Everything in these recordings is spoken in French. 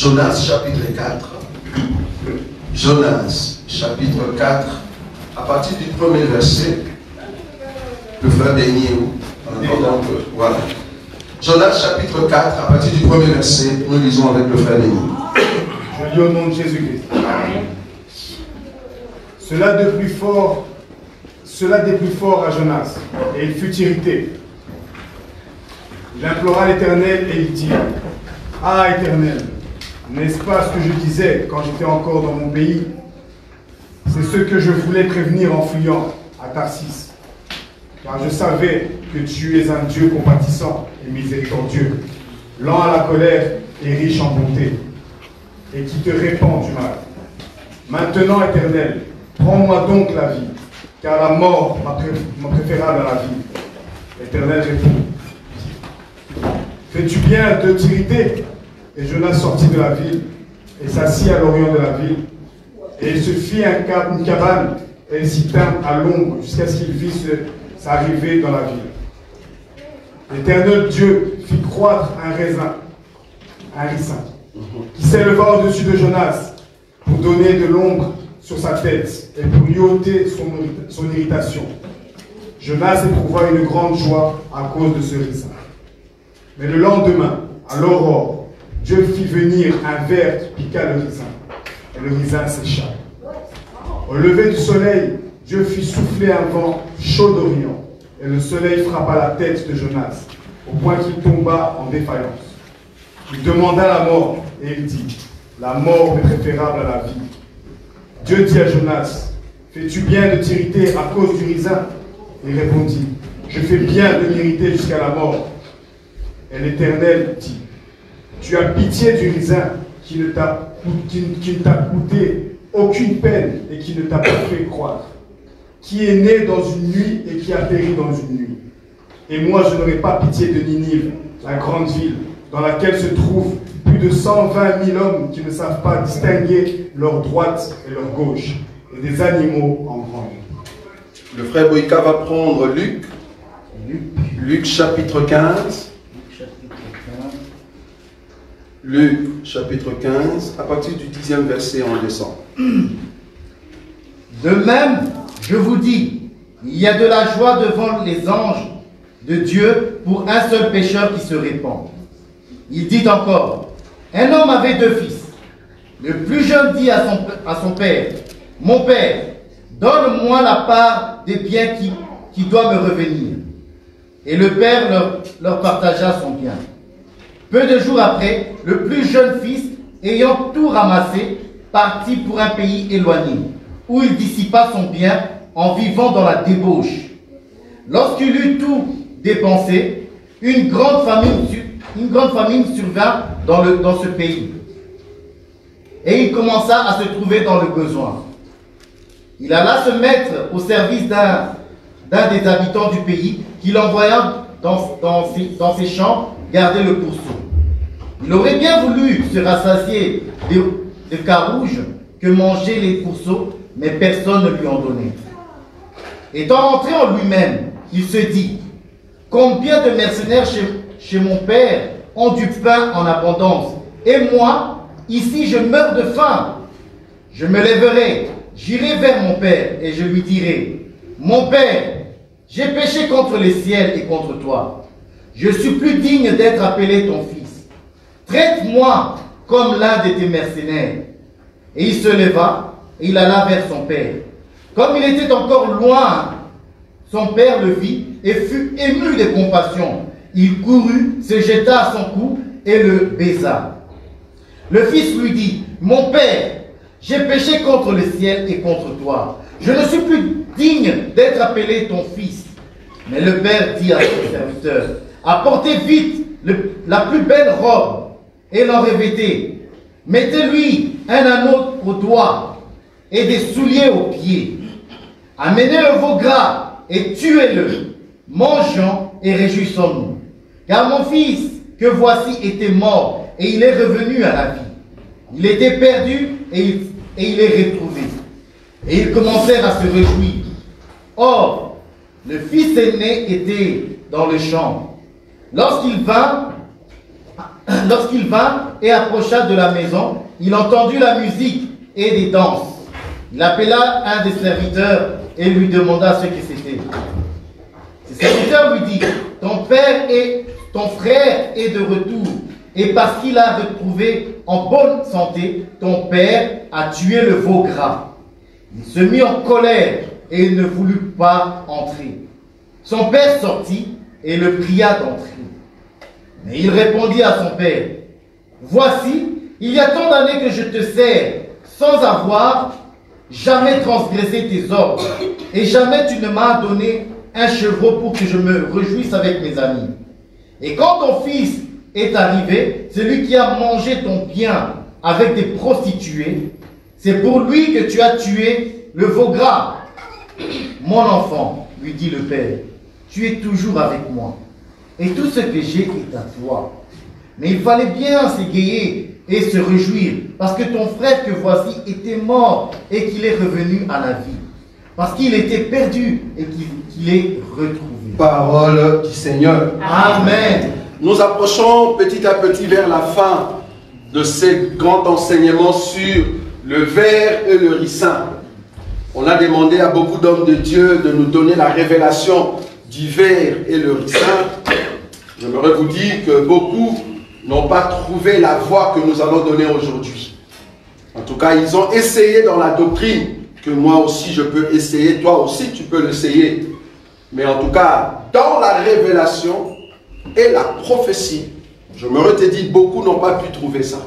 Jonas chapitre 4. Jonas chapitre 4, à partir du premier verset, le frère Béni, donc voilà. Jonas chapitre 4, à partir du premier verset, nous lisons avec le frère Béni. Je lis au nom de Jésus-Christ. Cela des plus forts à Jonas, et il fut irrité. Il implora l'Éternel et il dit: Ah, Éternel, n'est-ce pas ce que je disais quand j'étais encore dans mon pays? C'est ce que je voulais prévenir en fuyant à Tarsis. Car je savais que tu es un Dieu compatissant et miséricordieux, lent à la colère et riche en bonté, et qui te répand du mal. Maintenant, Éternel, prends-moi donc la vie, car la mort m'est préférable à la vie. Éternel répond: Fais-tu bien de t'irriter? Et Jonas sortit de la ville et s'assit à l'orient de la ville. Et il se fit une cabane et il s'y tint à l'ombre jusqu'à ce qu'il vit sa arrivée dans la ville. L'Éternel Dieu fit croître un ricin, qui s'éleva au-dessus de Jonas pour donner de l'ombre sur sa tête et pour lui ôter son irritation. Jonas éprouva une grande joie à cause de ce ricin. Mais le lendemain, à l'aurore, Dieu fit venir un ver qui piqua le ricin, et le ricin sécha. Au lever du soleil, Dieu fit souffler un vent chaud d'Orient, et le soleil frappa la tête de Jonas, au point qu'il tomba en défaillance. Il demanda la mort, et il dit: La mort est préférable à la vie. Dieu dit à Jonas: Fais-tu bien de t'irriter à cause du ricin? Il répondit: Je fais bien de m'irriter jusqu'à la mort. Et l'Éternel dit: Tu as pitié du ricin qui ne t'a coûté aucune peine et qui ne t'a pas fait croître, qui est né dans une nuit et qui a péri dans une nuit. Et moi, je n'aurai pas pitié de Ninive, la grande ville, dans laquelle se trouvent plus de 120 000 hommes qui ne savent pas distinguer leur droite et leur gauche, et des animaux en grand. Le frère Boïka va prendre Luc chapitre 15. Luc chapitre 15, à partir du 10e verset, on descend. De même, je vous dis, il y a de la joie devant les anges de Dieu pour un seul pécheur qui se répand. Il dit encore: Un homme avait 2 fils. Le plus jeune dit à son père: Mon père, donne-moi la part des biens qui doit me revenir. Et le père leur partagea son bien. Peu de jours après, le plus jeune fils, ayant tout ramassé, partit pour un pays éloigné, où il dissipa son bien en vivant dans la débauche. Lorsqu'il eut tout dépensé, une grande famine survint dans ce pays. Et il commença à se trouver dans le besoin. Il alla se mettre au service d'un des habitants du pays, qui l'envoya dans ses champs garder le pourceau. Il aurait bien voulu se rassasier de carouges que mangeaient les pourceaux, mais personne ne lui en donnait. Étant rentré en lui-même, il se dit: Combien de mercenaires chez mon père ont du pain en abondance, et moi, ici, je meurs de faim. Je me lèverai, j'irai vers mon père, et je lui dirai: Mon père, j'ai péché contre le ciel et contre toi. Je suis plus digne d'être appelé ton fils. Traite-moi comme l'un de tes mercenaires. Et il se leva et il alla vers son père. Comme il était encore loin, son père le vit et fut ému de compassion. Il courut, se jeta à son cou et le baisa. Le fils lui dit: Mon père, j'ai péché contre le ciel et contre toi. Je ne suis plus digne d'être appelé ton fils. Mais le père dit à son serviteur: Apportez vite la plus belle robe et l'en revêtez. Mettez-lui un anneau au doigt et des souliers aux pieds. Amenez le veau gras et tuez-le. Mangeons et réjouissons-nous. Car mon fils que voici était mort et il est revenu à la vie. Il était perdu et il est retrouvé. Et ils commencèrent à se réjouir. Or, le fils aîné était dans le champ. Lorsqu'il vint lorsqu'il vint et approcha de la maison, il entendit la musique et des danses. Il appela un des serviteurs et lui demanda ce que c'était. Ce serviteur lui dit, ton frère est de retour, et parce qu'il a retrouvé en bonne santé, ton père a tué le veau gras. Il se mit en colère et il ne voulut pas entrer. Son père sortit et le pria d'entrer. Mais il répondit à son père, voici, il y a tant d'années que je te sers sans avoir jamais transgressé tes ordres, et jamais tu ne m'as donné un chevreau pour que je me réjouisse avec mes amis. Et quand ton fils est arrivé, celui qui a mangé ton bien avec des prostituées, c'est pour lui que tu as tué le veau gras. Mon enfant, lui dit le père, tu es toujours avec moi, et tout ce que j'ai est à toi. Mais il fallait bien s'égayer et se réjouir, parce que ton frère que voici était mort et qu'il est revenu à la vie, parce qu'il était perdu et qu'il est retrouvé. Parole du Seigneur. Amen. Nous approchons petit à petit vers la fin de ces grands enseignements sur le ver et le ricin. On a demandé à beaucoup d'hommes de Dieu de nous donner la révélation du ver et le ricin. J'aimerais vous dire que beaucoup n'ont pas trouvé la voie que nous allons donner aujourd'hui. En tout cas, ils ont essayé dans la doctrine, que moi aussi je peux essayer, toi aussi tu peux l'essayer. Mais en tout cas, dans la révélation et la prophétie, je me redis, beaucoup n'ont pas pu trouver ça.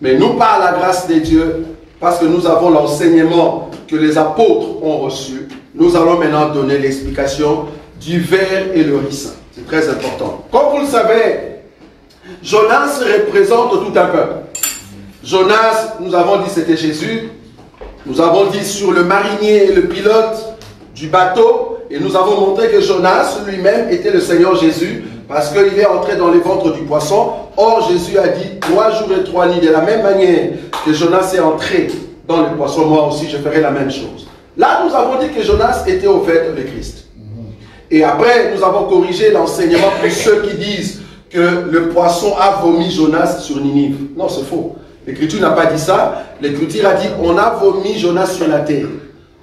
Mais nous, par la grâce de Dieu, parce que nous avons l'enseignement que les apôtres ont reçu, nous allons maintenant donner l'explication du ver et le ricin. C'est très important. Comme vous le savez, Jonas représente tout un peuple. Jonas, nous avons dit c'était Jésus. Nous avons dit sur le marinier et le pilote du bateau. Et nous avons montré que Jonas lui-même était le Seigneur Jésus, parce qu'il est entré dans les ventres du poisson. Or, Jésus a dit 3 jours et 3 nuits. De la même manière que Jonas est entré dans le poisson, moi aussi je ferai la même chose. Là, nous avons dit que Jonas était au fait le Christ. Et après, nous avons corrigé l'enseignement pour ceux qui disent que le poisson a vomi Jonas sur Ninive. Non, c'est faux. L'Écriture n'a pas dit ça. L'Écriture a dit on a vomi Jonas sur la terre.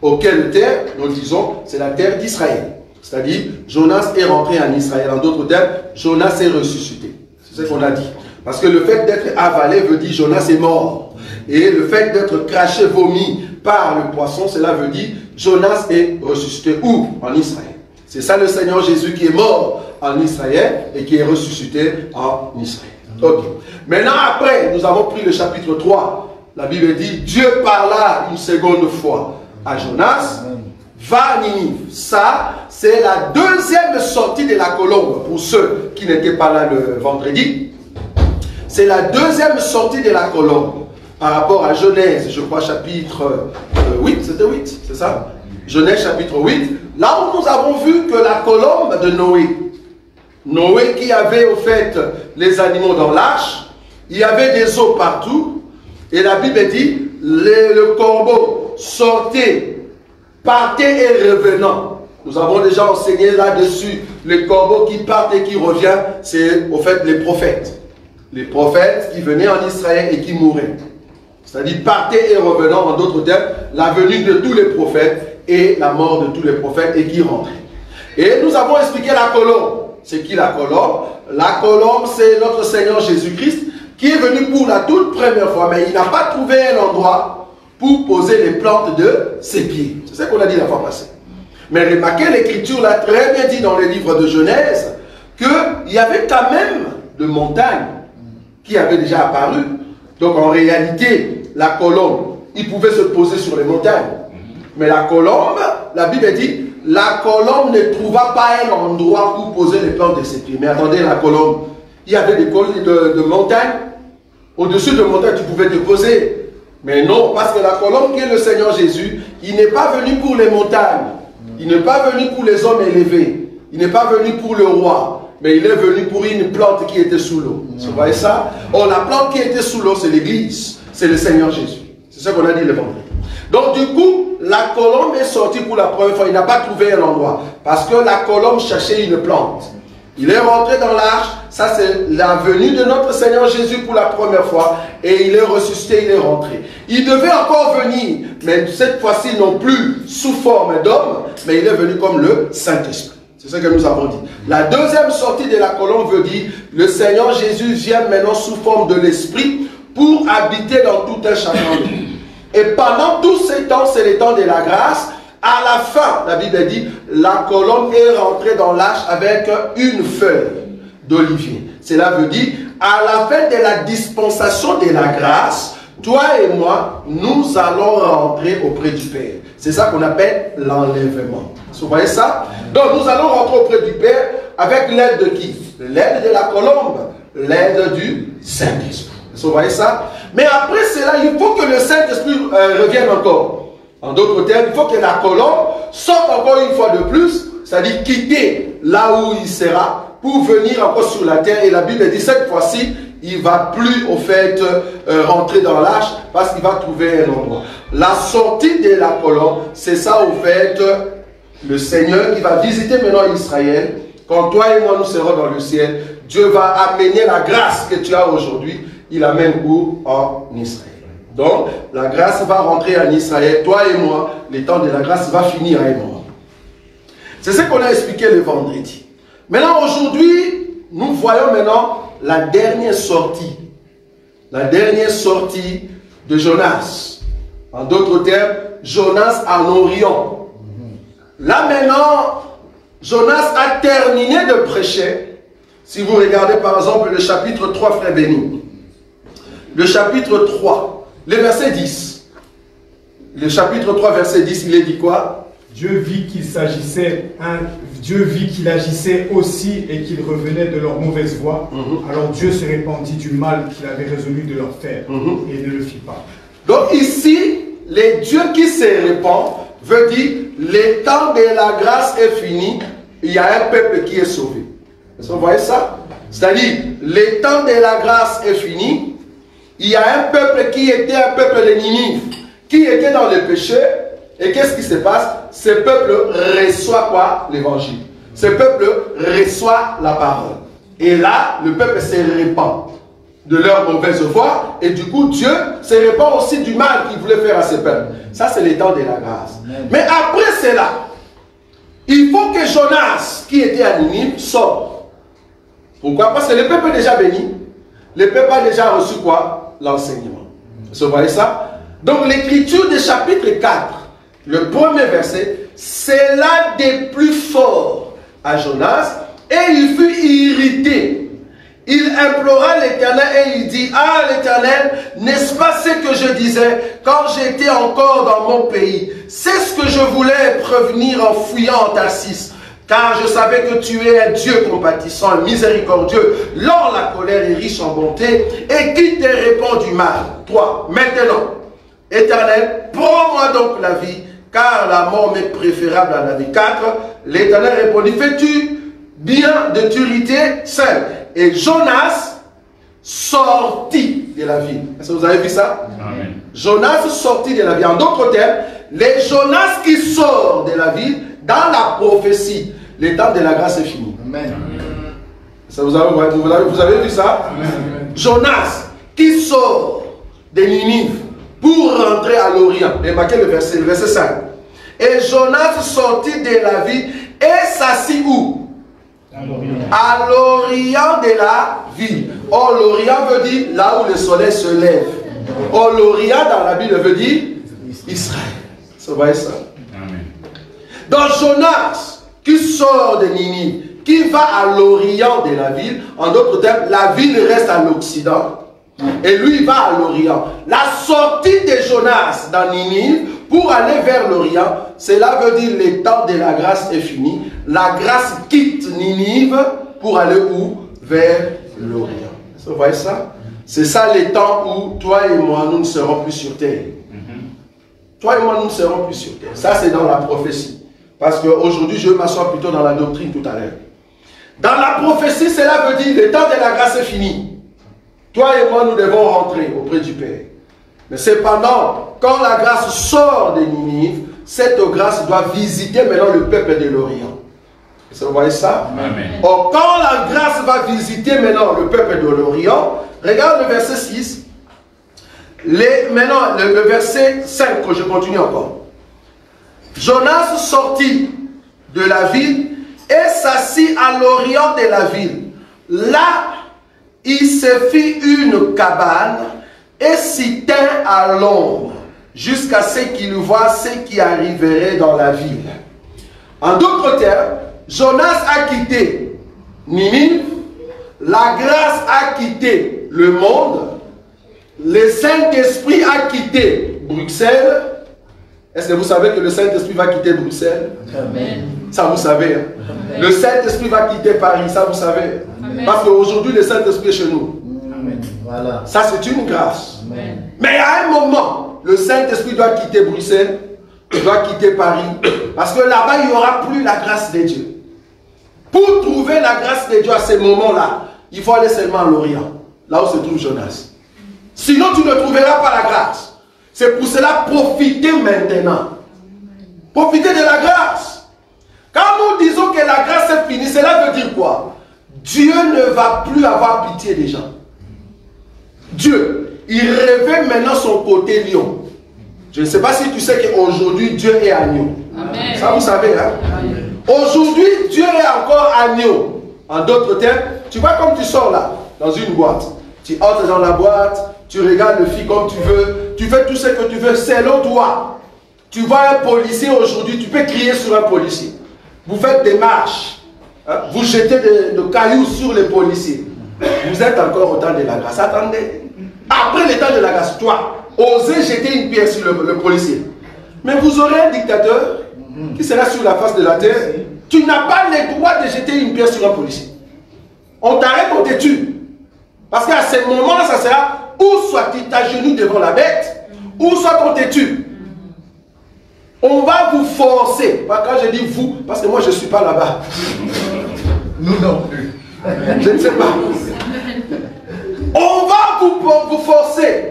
Auquel terre, nous disons, c'est la terre d'Israël. C'est-à-dire, Jonas est rentré en Israël. En d'autres termes, Jonas est ressuscité. C'est ce qu'on a dit. Parce que le fait d'être avalé veut dire Jonas est mort. Et le fait d'être craché, vomi par le poisson, cela veut dire Jonas est ressuscité. Où? En Israël. C'est ça le Seigneur Jésus qui est mort en Israël et qui est ressuscité en Israël. Ok. Maintenant, après, nous avons pris le chapitre 3. La Bible dit, Dieu parla une seconde fois à Jonas, va à Ninive. Ça, c'est la deuxième sortie de la colombe. Pour ceux qui n'étaient pas là le vendredi, c'est la deuxième sortie de la colombe. Par rapport à Genèse, je crois, chapitre 8, c'était 8, c'est ça? Genèse chapitre 8, là où nous avons vu que la colombe de Noé, Noé qui avait au fait les animaux dans l'arche, il y avait des eaux partout, et la Bible dit, le corbeau sortait, partait et revenant. Nous avons déjà enseigné là-dessus, les corbeaux qui partent et qui reviennent, c'est au fait les prophètes. Les prophètes qui venaient en Israël et qui mouraient. C'est-à-dire partaient et revenant, en d'autres termes, la venue de tous les prophètes et la mort de tous les prophètes et qui rentraient. Et nous avons expliqué la colombe. C'est qui la colombe? La colombe, c'est notre Seigneur Jésus-Christ qui est venu pour la toute première fois, mais il n'a pas trouvé un endroit pour poser les plantes de ses pieds. C'est ce qu'on a dit la fois passée. Mais remarquez, l'Écriture l'a très bien dit dans le livre de Genèse, qu'il y avait quand même de montagnes qui avaient déjà apparu. Donc en réalité, la colombe, il pouvait se poser sur les montagnes. Mais la colombe, la Bible dit, la colombe ne trouva pas un endroit pour poser les plantes de ses pieds. Mais attendez, la colombe, il y avait des collines de montagnes. Au-dessus de montagnes, tu pouvais te poser. Mais non, parce que la colombe qui est le Seigneur Jésus, il n'est pas venu pour les montagnes. Il n'est pas venu pour les hommes élevés. Il n'est pas venu pour le roi. Mais il est venu pour une plante qui était sous l'eau. Vous voyez ça? Or, la plante qui était sous l'eau, c'est l'Église. C'est le Seigneur Jésus. C'est ce qu'on a dit le vendredi. Donc, du coup, la colombe est sortie pour la première fois. Il n'a pas trouvé un endroit. Parce que la colombe cherchait une plante. Il est rentré dans l'arche. Ça, c'est la venue de notre Seigneur Jésus pour la première fois. Et il est ressuscité, il est rentré. Il devait encore venir, mais cette fois-ci non plus sous forme d'homme, mais il est venu comme le Saint-Esprit. C'est ce que nous avons dit. La deuxième sortie de la colombe veut dire, le Seigneur Jésus vient maintenant sous forme de l'Esprit pour habiter dans tout un chacun de nous. Et pendant tous ces temps, c'est le temps de la grâce. À la fin, la Bible dit, la colombe est rentrée dans l'arche avec une feuille d'olivier. Cela veut dire, à la fin de la dispensation de la grâce, toi et moi, nous allons rentrer auprès du Père. C'est ça qu'on appelle l'enlèvement. Vous voyez ça? Donc nous allons rentrer auprès du Père avec l'aide de qui? L'aide de la colombe, l'aide du Saint-Esprit. Vous voyez ça? Mais après cela, il faut que le Saint-Esprit revienne encore. En d'autres termes, il faut que la colombe sorte encore une fois de plus, c'est-à-dire quitter là où il sera pour venir encore sur la terre. Et la Bible dit cette fois-ci, il ne va plus au fait rentrer dans l'arche parce qu'il va trouver un endroit. La sortie de la colombe, c'est ça au fait le Seigneur qui va visiter maintenant Israël. Quand toi et moi nous serons dans le ciel, Dieu va amener la grâce que tu as aujourd'hui. Il amène où? En Israël. Donc, la grâce va rentrer en Israël. Toi et moi, le temps de la grâce va finir à un moment. C'est ce qu'on a expliqué le vendredi. Maintenant, aujourd'hui, nous voyons maintenant la dernière sortie. La dernière sortie de Jonas. En d'autres termes, Jonas en Orient. Là maintenant, Jonas a terminé de prêcher. Si vous regardez par exemple le chapitre 3, frère béni. Le chapitre 3, le verset 10. Le chapitre 3, verset 10, il est dit quoi? Dieu vit qu'il agissait aussi et qu'il revenait de leur mauvaise voie. Alors Dieu se répandit du mal qu'il avait résolu de leur faire et ne le fit pas. Donc ici, le Dieu qui se répand veut dire le temps de la grâce est fini, il y a un peuple qui est sauvé. Vous voyez ça? C'est-à-dire, le temps de la grâce est fini, il y a un peuple qui était un peuple de Ninive, qui était dans le péché, et qu'est-ce qui se passe? Ce peuple reçoit quoi? L'évangile. Ce peuple reçoit la parole. Et là, le peuple se répand de leur mauvaise voie, et du coup, Dieu se répand aussi du mal qu'il voulait faire à ce peuple. Ça, c'est le temps de la grâce. Mais après cela, il faut que Jonas, qui était à Ninive, sorte. Pourquoi? Parce que le peuple est déjà béni. Le peuple a déjà reçu quoi? L'enseignement. Vous voyez ça? Donc l'écriture du chapitre 4, le premier verset, c'est l'un des plus forts à Jonas, et il fut irrité. Il implora l'Éternel et il dit, ah l'Éternel, n'est-ce pas ce que je disais quand j'étais encore dans mon pays? C'est ce que je voulais prévenir en fouillant en Tarsis. Car je savais que tu es un Dieu compatissant et miséricordieux, lent la colère et riche en bonté, et qui te répand du mal. 3. Maintenant, Éternel, prends-moi donc la vie, car la mort m'est préférable à la vie. 4. L'Éternel répondit, fais-tu bien de t'irriter? 5. Et Jonas sortit de la ville. Est-ce que vous avez vu ça? Amen. Jonas sortit de la ville. En d'autres termes, les Jonas qui sortent de la ville, dans la prophétie, le temps de la grâce est fini. Amen. Ça vous avez vu ça? Amen. Jonas qui sort de Ninive pour rentrer à l'Orient. Remarquez le verset 5. Et Jonas sortit de la ville et s'assit où? À l'Orient de la ville. Or, l'Orient veut dire là où le soleil se lève. Or, l'Orient dans la Bible veut dire Israël. Vous voyez ça? Amen. Donc Jonas, qui sort de Ninive, qui va à l'Orient de la ville, en d'autres termes, la ville reste à l'Occident, et lui va à l'Orient. La sortie de Jonas dans Ninive, pour aller vers l'Orient, cela veut dire le temps de la grâce est fini. La grâce quitte Ninive pour aller où? Vers l'Orient. Vous voyez ça? C'est ça le temps où toi et moi, nous ne serons plus sur terre. Toi et moi, nous ne serons plus sur terre. Ça, c'est dans la prophétie. Parce qu'aujourd'hui, je m'assois plutôt dans la doctrine tout à l'heure. Dans la prophétie, cela veut dire le temps de la grâce est fini. Toi et moi, nous devons rentrer auprès du Père. Mais cependant, quand la grâce sort de Ninive, cette grâce doit visiter maintenant le peuple de l'Orient. Vous voyez ça? Amen. Or, quand la grâce va visiter maintenant le peuple de l'Orient, regarde le verset 6. Maintenant, le verset 5, que je continue encore. Jonas sortit de la ville et s'assit à l'orient de la ville. Là, il se fit une cabane et s'y tint à l'ombre jusqu'à ce qu'il voie ce qui arriverait dans la ville. En d'autres termes, Jonas a quitté Ninive, la grâce a quitté le monde, le Saint-Esprit a quitté Bruxelles. Est-ce que vous savez que le Saint-Esprit va quitter Bruxelles? Amen. Ça vous savez. Hein? Le Saint-Esprit va quitter Paris, ça vous savez. Amen. Parce qu'aujourd'hui le Saint-Esprit est chez nous. Amen. Voilà. Ça c'est une grâce. Amen. Mais à un moment, le Saint-Esprit doit quitter Bruxelles, doit quitter Paris. Parce que là-bas, il n'y aura plus la grâce de Dieu. Pour trouver la grâce de Dieu à ces moments-là, il faut aller seulement à l'Orient, là où se trouve Jonas. Sinon, tu ne trouveras pas la grâce. C'est pour cela, profitez maintenant. Profitez de la grâce. Quand nous disons que la grâce est finie, cela veut dire quoi? Dieu ne va plus avoir pitié des gens. Dieu, il révèle maintenant son côté lion. Je ne sais pas si tu sais qu'aujourd'hui, Dieu est agneau. Amen. Ça, vous savez, hein? Aujourd'hui, Dieu est encore agneau. En d'autres termes, tu vois comme tu sors là, dans une boîte. Tu entres dans la boîte, tu regardes le film comme tu veux, tu fais tout ce que tu veux, selon toi. Tu vois un policier aujourd'hui, tu peux crier sur un policier. Vous faites des marches, hein? Vous jetez de cailloux sur les policiers. Vous êtes encore au temps de la grâce. Attendez. Après le temps de la grâce, toi, osez jeter une pierre sur le policier. Mais vous aurez un dictateur qui sera sur la face de la terre. Tu n'as pas le droit de jeter une pierre sur un policier. On t'arrête, on te tue. Parce qu'à ce moment-là, ça sera ou soit tu t'agenouilles devant la bête, ou soit on te tue. On va vous forcer. Quand je dis vous, parce que moi je ne suis pas là-bas. Nous non plus. Je ne sais pas. On va vous forcer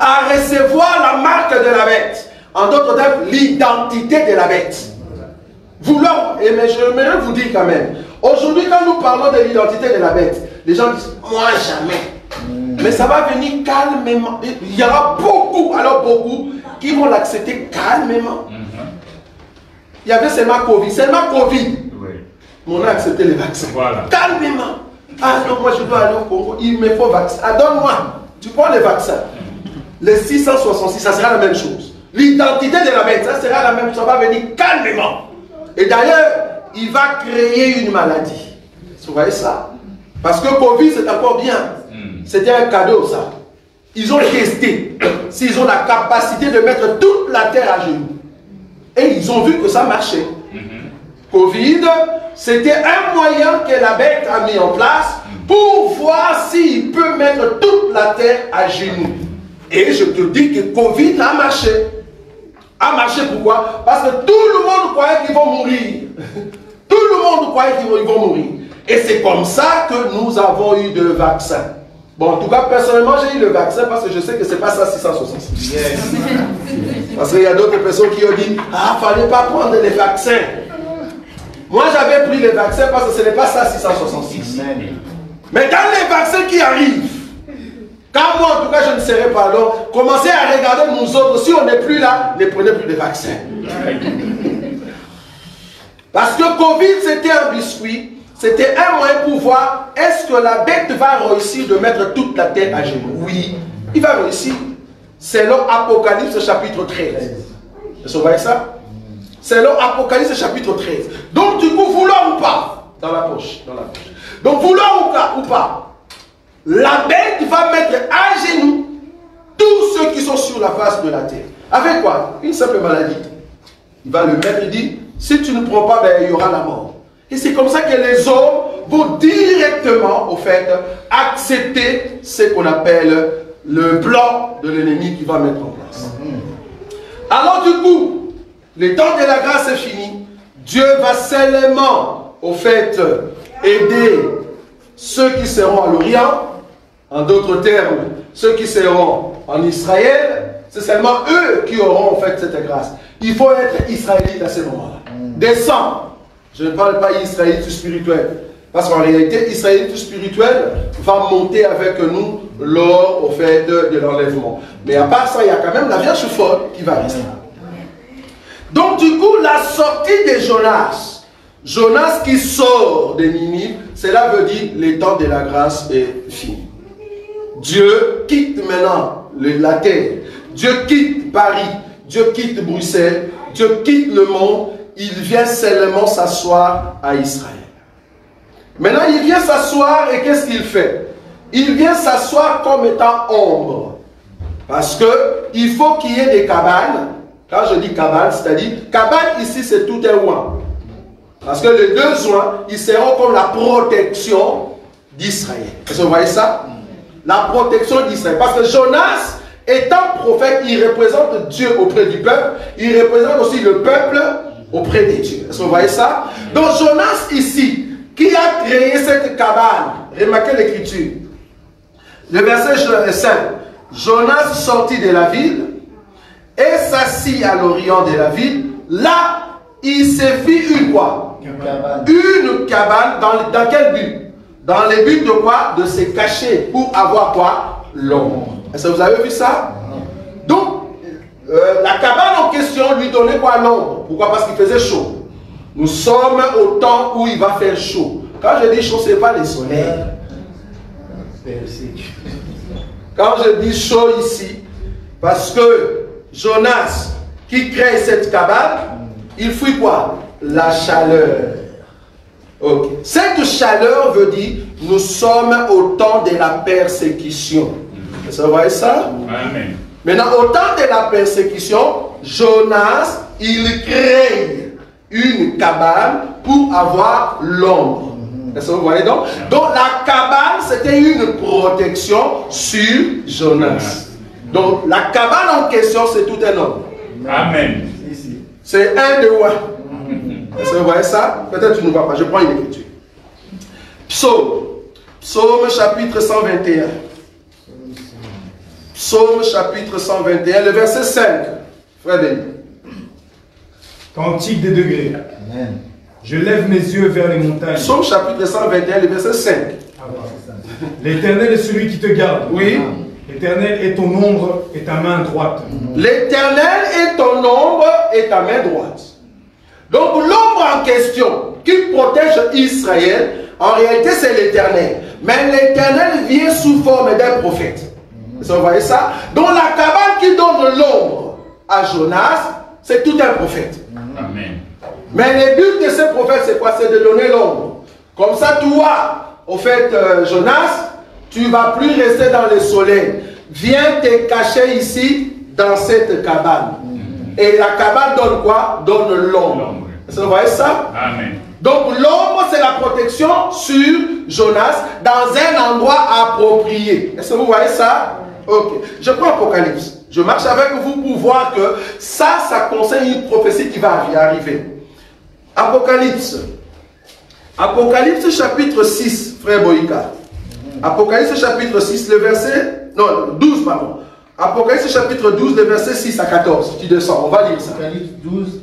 à recevoir la marque de la bête. En d'autres termes, l'identité de la bête. Mais j'aimerais vous dire quand même, aujourd'hui quand nous parlons de l'identité de la bête, les gens disent, moi jamais. Mais ça va venir calmement. Il y aura beaucoup, alors beaucoup, qui vont l'accepter calmement. Il y avait seulement Covid. Seulement Covid. Oui. Mais on a accepté les vaccins. Voilà. Calmement. Ah non, moi je dois aller au Congo. Il me faut vaccin. Ah, donne-moi. Tu prends les vaccins. Les 666, ça sera la même chose. L'identité de la bête, ça sera la même chose. Ça va venir calmement. Et d'ailleurs, il va créer une maladie. Vous voyez ça? Parce que Covid, c'est encore bien. C'était un cadeau, ça. Ils ont testé s'ils ont la capacité de mettre toute la terre à genoux. Et ils ont vu que ça marchait. Covid, c'était un moyen que la bête a mis en place pour voir s'il peut mettre toute la terre à genoux. Et je te dis que Covid a marché. A marché pourquoi? Parce que tout le monde croyait qu'ils vont mourir. Tout le monde croyait qu'ils vont mourir. Et c'est comme ça que nous avons eu de vaccins. Bon, en tout cas, personnellement, j'ai eu le vaccin parce que je sais que ce n'est pas ça 666. Yes. Parce qu'il y a d'autres personnes qui ont dit, ah, il ne fallait pas prendre les vaccins. Moi, j'avais pris les vaccins parce que ce n'est pas ça 666. Mais dans les vaccins qui arrivent, quand moi, en tout cas, je ne serai pas là, commencez à regarder nous autres. Si on n'est plus là, ne prenez plus de vaccins. Parce que Covid, c'était un biscuit. C'était un moyen pour voir, est-ce que la bête va réussir de mettre toute la terre à genoux? Oui, il va réussir. C'est l'Apocalypse chapitre 13. Est-ce que vous voyez ça? C'est l'Apocalypse chapitre 13. Donc du coup, vouloir ou pas, dans la poche. Donc vouloir ou pas, la bête va mettre à genoux tous ceux qui sont sur la face de la terre. Avec quoi? Une simple maladie. Il va le mettre, il dit, si tu ne prends pas, ben, il y aura la mort. Et c'est comme ça que les hommes vont directement, au fait, accepter ce qu'on appelle le plan de l'ennemi qui va mettre en place. Alors du coup, le temps de la grâce est fini. Dieu va seulement, au fait, aider ceux qui seront à l'Orient. En d'autres termes, ceux qui seront en Israël, c'est seulement eux qui auront, en fait, cette grâce. Il faut être israélite à ce moment-là. Descends. Je ne parle pas israélite spirituel. Parce qu'en réalité, israélite spirituel va monter avec nous lors au fait de l'enlèvement. Mais à part ça, il y a quand même la Vierge folle qui va rester. Donc du coup, la sortie de Jonas, Jonas qui sort de Ninive, cela veut dire le temps de la grâce est fini. Dieu quitte maintenant la terre. Dieu quitte Paris. Dieu quitte Bruxelles. Dieu quitte le monde. Il vient seulement s'asseoir à Israël. Maintenant, il vient s'asseoir et qu'est-ce qu'il fait? Il vient s'asseoir comme étant ombre. Parce qu'il faut qu'il y ait des cabanes. Quand je dis cabane, c'est-à-dire, cabane ici, c'est tout un oin. Parce que les deux oins, ils seront comme la protection d'Israël. Est-ce que vous voyez ça? La protection d'Israël. Parce que Jonas, étant prophète, il représente Dieu auprès du peuple. Il représente aussi le peuple auprès des dieux. Est-ce que vous voyez ça? Donc Jonas ici, qui a créé cette cabane, remarquez l'écriture. Le verset 5. Jonas sortit de la ville et s'assit à l'orient de la ville. Là, il s'est fait une quoi? Une cabane. Dans quel but? Dans le but de quoi? De se cacher pour avoir quoi? L'ombre. Est-ce que vous avez vu ça? Donc, la cabane en question lui donnait quoi? L'ombre. Pourquoi? Parce qu'il faisait chaud. Nous sommes au temps où il va faire chaud. Quand je dis chaud, ce n'est pas le soleil. Quand je dis chaud ici, parce que Jonas, qui crée cette cabane, il fuit quoi? La chaleur. Okay. Cette chaleur veut dire, nous sommes au temps de la persécution. Vous voyez ça? Amen. Maintenant, au temps de la persécution, Jonas, il crée une cabane pour avoir l'ombre. Est-ce que vous voyez donc? Donc la cabane, c'était une protection sur Jonas. Donc la cabane en question, c'est tout un homme. Amen. C'est un de moi. Est-ce que vous voyez ça? Peut-être tu ne vois pas. Je prends une écriture. Psaume. Psaume chapitre 121. Psaume chapitre 121, le verset 5. Frère Denis. Cantique des degrés. Amen. Je lève mes yeux vers les montagnes. Psaume chapitre 121, le verset 5. L'Éternel est celui qui te garde. Oui. L'Éternel est ton ombre et ta main droite. L'Éternel est ton ombre et ta main droite. Donc l'ombre en question qui protège Israël, en réalité c'est l'Éternel. Mais l'Éternel vient sous forme d'un prophète. Vous voyez ça? Donc la cabane qui donne l'ombre à Jonas, c'est tout un prophète. Amen. Mais le but de ce prophète, c'est quoi? C'est de donner l'ombre. Comme ça, toi, au fait, Jonas, tu ne vas plus rester dans le soleil. Viens te cacher ici, dans cette cabane. Et la cabane donne quoi? Donne l'ombre. Vous voyez ça? Amen. Donc l'ombre, c'est la protection sur Jonas dans un endroit approprié. Est-ce que vous voyez ça? Ok. Je prends Apocalypse. Je marche avec vous pour voir que ça concerne une prophétie qui va arriver. Apocalypse. Apocalypse chapitre 6, frère Boïka. Apocalypse chapitre 6, le verset... Non, 12, pardon. Apocalypse chapitre 12, le verset 6 à 14. Tu descends, on va lire ça. Apocalypse 12,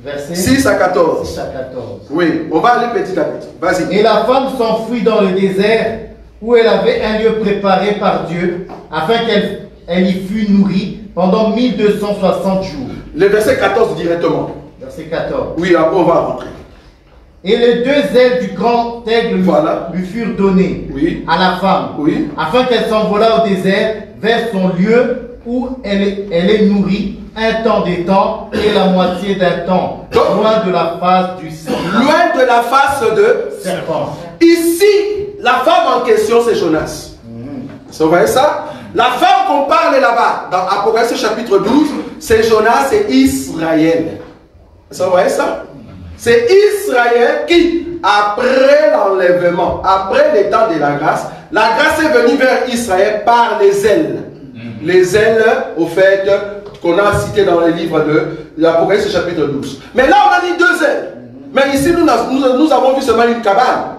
verset 6 à 14. 6 à 14. Oui, on va aller petit à petit. Vas-y. Et la femme s'enfuit dans le désert où elle avait un lieu préparé par Dieu afin qu'elle y fût nourrie pendant 1260 jours. Le verset 14 directement. Verset 14. Oui, après on va rentrer. Et les deux ailes du grand aigle lui furent données à la femme, afin qu'elle s'envolât au désert vers son lieu où elle est nourrie un temps des temps et la moitié d'un temps, loin de la face du serpent. Loin de la face de serpent. Ici, la femme en question, c'est Jonas. Vous voyez ça? La femme qu'on parle là-bas, dans Apocalypse chapitre 12, c'est Jonas, c'est Israël. Vous voyez ça? C'est Israël qui, après l'enlèvement, après les temps de la grâce est venue vers Israël par les ailes. Les ailes, au fait, qu'on a cité dans le livre de l'Apocalypse chapitre 12. Mais là, on a dit deux ailes. Mais ici, nous avons vu seulement une cabane.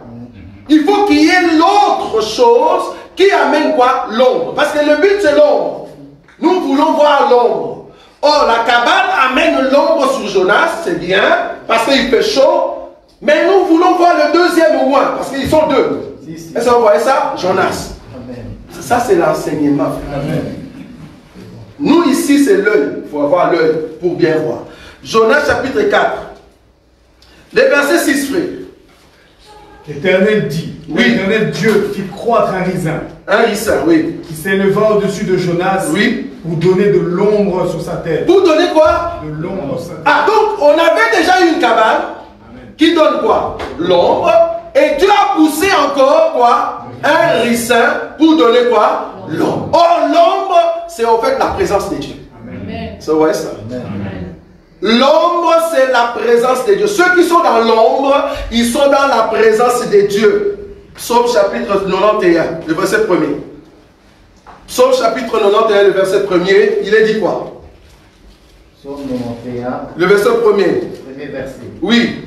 Il faut qu'il y ait l'autre chose qui amène quoi? L'ombre. Parce que le but, c'est l'ombre. Nous voulons voir l'ombre. Or, la cabane amène l'ombre sur Jonas, c'est bien, parce qu'il fait chaud. Mais nous voulons voir le deuxième au moins, parce qu'ils sont deux. Est-ce que vous voyez ça? Jonas. Amen. Ça, c'est l'enseignement. Amen. Nous, ici, c'est l'œil. Il faut avoir l'œil pour bien voir. Jonas, chapitre 4. Les versets 6, frère. L'Éternel dit, Oui. l'Éternel Dieu fit croître un raisin Un ricin, oui. qui s'éleva au-dessus de Jonas Oui. pour donner de l'ombre sur sa tête. Pour donner quoi? De l'ombre sur sa tête. Ah, donc, on avait déjà une cabane Amen. qui donne quoi? L'ombre. Et Dieu a poussé encore quoi? Un ricin pour donner quoi? L'ombre. Or, l'ombre, c'est en fait la présence de Dieu. Amen. Ça, vous voyez ça? Amen. L'ombre, c'est la présence de Dieu. Ceux qui sont dans l'ombre, ils sont dans la présence de Dieu. Psaume chapitre 91, le verset 1er. Psaume chapitre 91, le verset 1er, il est dit quoi? Psaume 91, Le verset 1er. premier verset. Oui,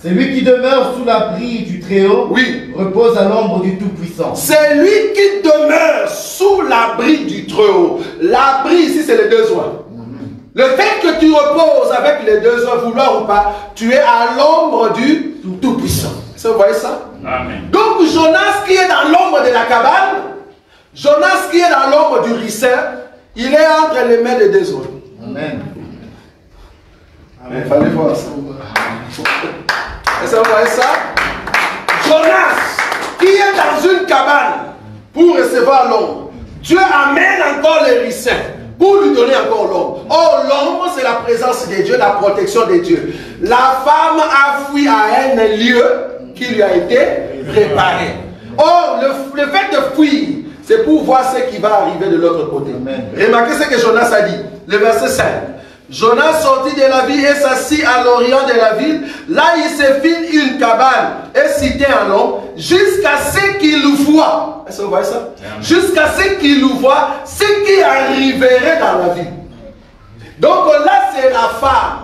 Celui qui demeure sous l'abri du Très-Haut oui. repose à l'ombre du Tout-Puissant. C'est lui qui demeure sous l'abri du Très-Haut. L'abri ici, c'est les deux oies. Le fait que tu reposes avec les deux oies, vouloir ou pas, tu es à l'ombre du Tout-Puissant. Est-ce que vous voyez ça? Amen. Donc Jonas qui est dans l'ombre de la cabane, Jonas qui est dans l'ombre du ricin, il est entre les mains des deux oies. Amen. Il fallait voir ça. Est-ce que vous voyez ça? Jonas qui est dans une cabane pour recevoir l'ombre, Dieu amène encore les ricins pour lui donner encore l'ombre. Or, l'ombre, c'est la présence de Dieu, la protection de Dieu. La femme a fui à un lieu qui lui a été préparé. Or, le fait de fuir, c'est pour voir ce qui va arriver de l'autre côté. Amen. Remarquez ce que Jonas a dit. Le verset 5. Jonas sortit de la ville et s'assit à l'orient de la ville. Là, il se fit une cabane et s'y tint à l'ombre jusqu'à ce qu'il voit. Est-ce que vous voyez ça? Jusqu'à ce qu'il voit ce qui arriverait dans la ville. Donc là, c'est la femme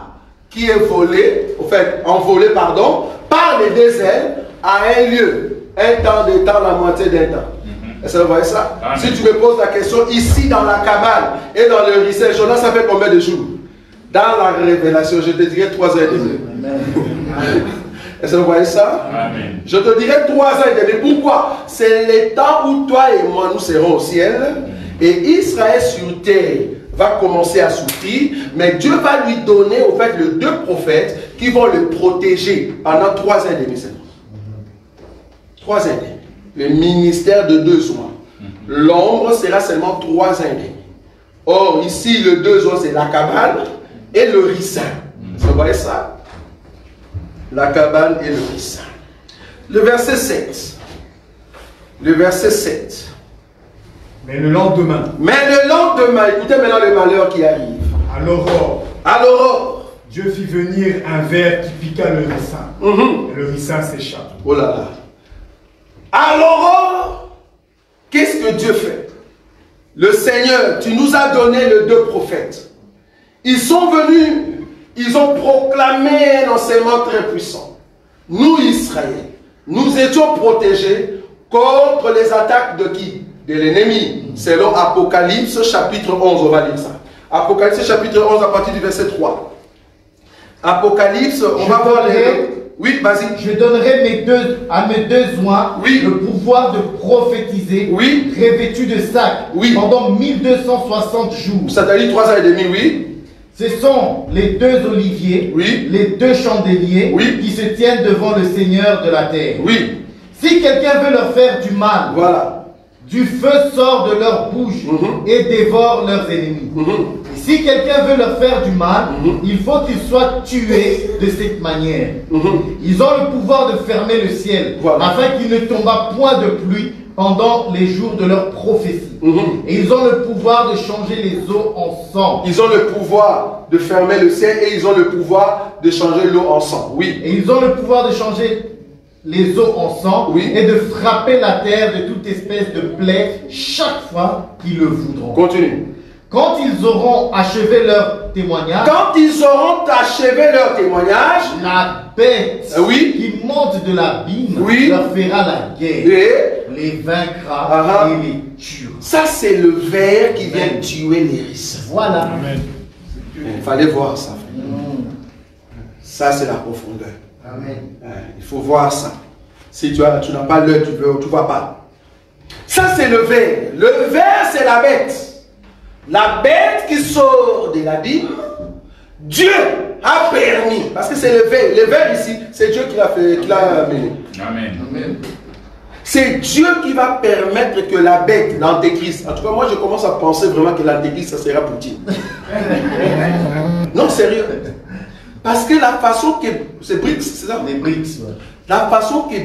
qui est volée, envolée, pardon, par les deux ailes à un lieu, un temps de temps, la moitié d'un temps. Est-ce que vous voyez ça? Amen. Si tu me poses la question, ici dans la cabane et dans le ricin, Jonas, ça fait combien de jours? Dans la révélation, je te dirais 3 ans et demi. Est-ce que vous voyez ça? Amen. Je te dirais 3 ans et demi. Pourquoi? C'est le temps où toi et moi, nous serons au ciel et Israël sur terre va commencer à souffrir, mais Dieu va lui donner au fait les 2 prophètes qui vont le protéger pendant 3 ans et demi. 3 ans et demi. Le ministère de 2 mois. L'ombre sera seulement 3 ans et demi. Or, ici, le 2 mois, c'est la cabane et le ricin. Vous voyez ça? La cabane et le ricin. Le verset 7. Le verset 7. Mais le lendemain, Écoutez maintenant le malheur qui arrive. à l'aurore, À l'aurore. Dieu fit venir un ver qui piqua le ricin. Et le ricin s'échappe. Oh là là. À l'aurore, qu'est-ce que Dieu fait? Le Seigneur, tu nous as donné les 2 prophètes. Ils sont venus, ils ont proclamé un enseignement très puissant. Nous, Israël, nous étions protégés contre les attaques de qui? De l'ennemi. Selon Apocalypse chapitre 11, on va lire ça. Apocalypse chapitre 11 à partir du verset 3. Apocalypse, on va voir les... Oui, vas-y. Je donnerai à mes 2 oies Oui. le pouvoir de prophétiser, Oui. revêtus de sacs, Oui. pendant 1260 jours. Ça t'a dit 3 ans et demi, oui. Ce sont les 2 oliviers, Oui. les 2 chandeliers Oui. qui se tiennent devant le Seigneur de la terre. Oui. Si quelqu'un veut leur faire du mal, Voilà. du feu sort de leur bouche et dévore leurs ennemis. Et si quelqu'un veut leur faire du mal, il faut qu'ils soient tués de cette manière. Ils ont le pouvoir de fermer le ciel, Voilà. afin qu'il ne tombe point de pluie pendant les jours de leur prophétie. Et ils ont le pouvoir de changer les eaux en sang. Ils ont le pouvoir de fermer le ciel et ils ont le pouvoir de changer l'eau en sang. Oui. Et ils ont le pouvoir de changer les eaux en sang, Oui. et de frapper la terre de toute espèce de plaie chaque fois qu'ils le voudront. Continue. Quand ils auront achevé leur témoignage, Quand ils auront achevé leur témoignage, la bête oui. qui monte de l'abîme Oui. leur fera la guerre, et les vaincra Ah. et les tuera. ça c'est le ver qui vient tuer les ricins. Voilà. Amen. Il fallait voir ça. Frère. Ça c'est la profondeur. Amen. Il faut voir ça. Si tu n'as pas l'œil, tu ne vois pas. Ça, c'est le ver. Le ver, c'est la bête. La bête qui sort de l'abîme, Dieu a permis. Parce que c'est le ver. Le ver ici, c'est Dieu qui l'a amené. Amen. Amen. C'est Dieu qui va permettre que la bête, l'antéchrist, en tout cas moi je commence à penser vraiment que l'antéchrist ça sera Poutine. Non, sérieux. Parce que la façon que... C'est BRICS, c'est ça? Les BRICS, ouais. La façon que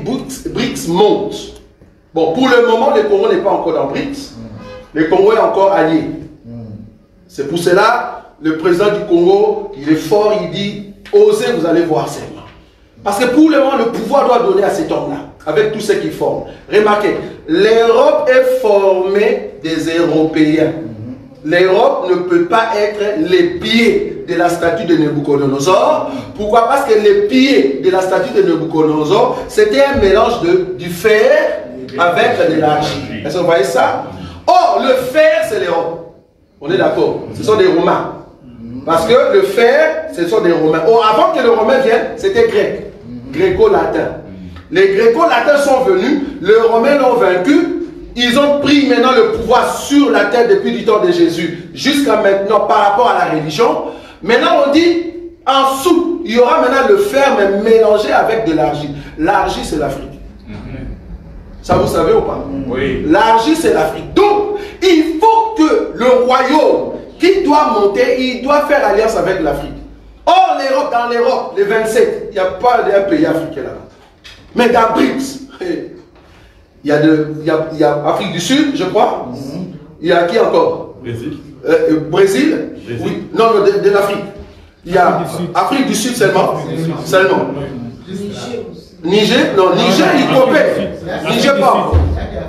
BRICS monte. Bon, pour le moment, le Congo n'est pas encore dans BRICS. Le Congo est encore allié. C'est pour cela, le président du Congo, il est fort, il dit, osez, vous allez voir seulement. Parce que pour le moment, le pouvoir doit donner à cet homme-là, avec tous ceux qui forment. Remarquez, l'Europe est formée des Européens. L'Europe ne peut pas être les pieds de la statue de Nabucodonosor. Pourquoi? Parce que les pieds de la statue de Nabucodonosor, c'était un mélange du fer avec de l'argile. Est-ce que vous voyez ça? Or, le fer, c'est l'Europe. On est d'accord? Ce sont des Romains. Parce que le fer, ce sont des Romains. Or, avant que les Romains viennent, c'était grec. Gréco-latin. Les Gréco-latins sont venus, les Romains l'ont vaincu. Ils ont pris maintenant le pouvoir sur la terre depuis du temps de Jésus jusqu'à maintenant par rapport à la religion. Maintenant on dit, en dessous, il y aura maintenant le fer mais mélangé avec de l'argile. L'argile c'est l'Afrique. Ça vous savez ou pas? Oui. L'argile c'est l'Afrique. Donc, il faut que le royaume qui doit monter, il doit faire alliance avec l'Afrique. Or, l'Europe, dans l'Europe, les 27, il n'y a pas d'un pays africain là-bas. Mais dans BRICS, il y a Afrique du Sud, je crois. Il y a qui encore? Brésil. Brésil. Oui. Non, non, de l'Afrique. Il y a Afrique du Sud seulement. Seulement. Niger, non, Niger, il coopère. Niger pas.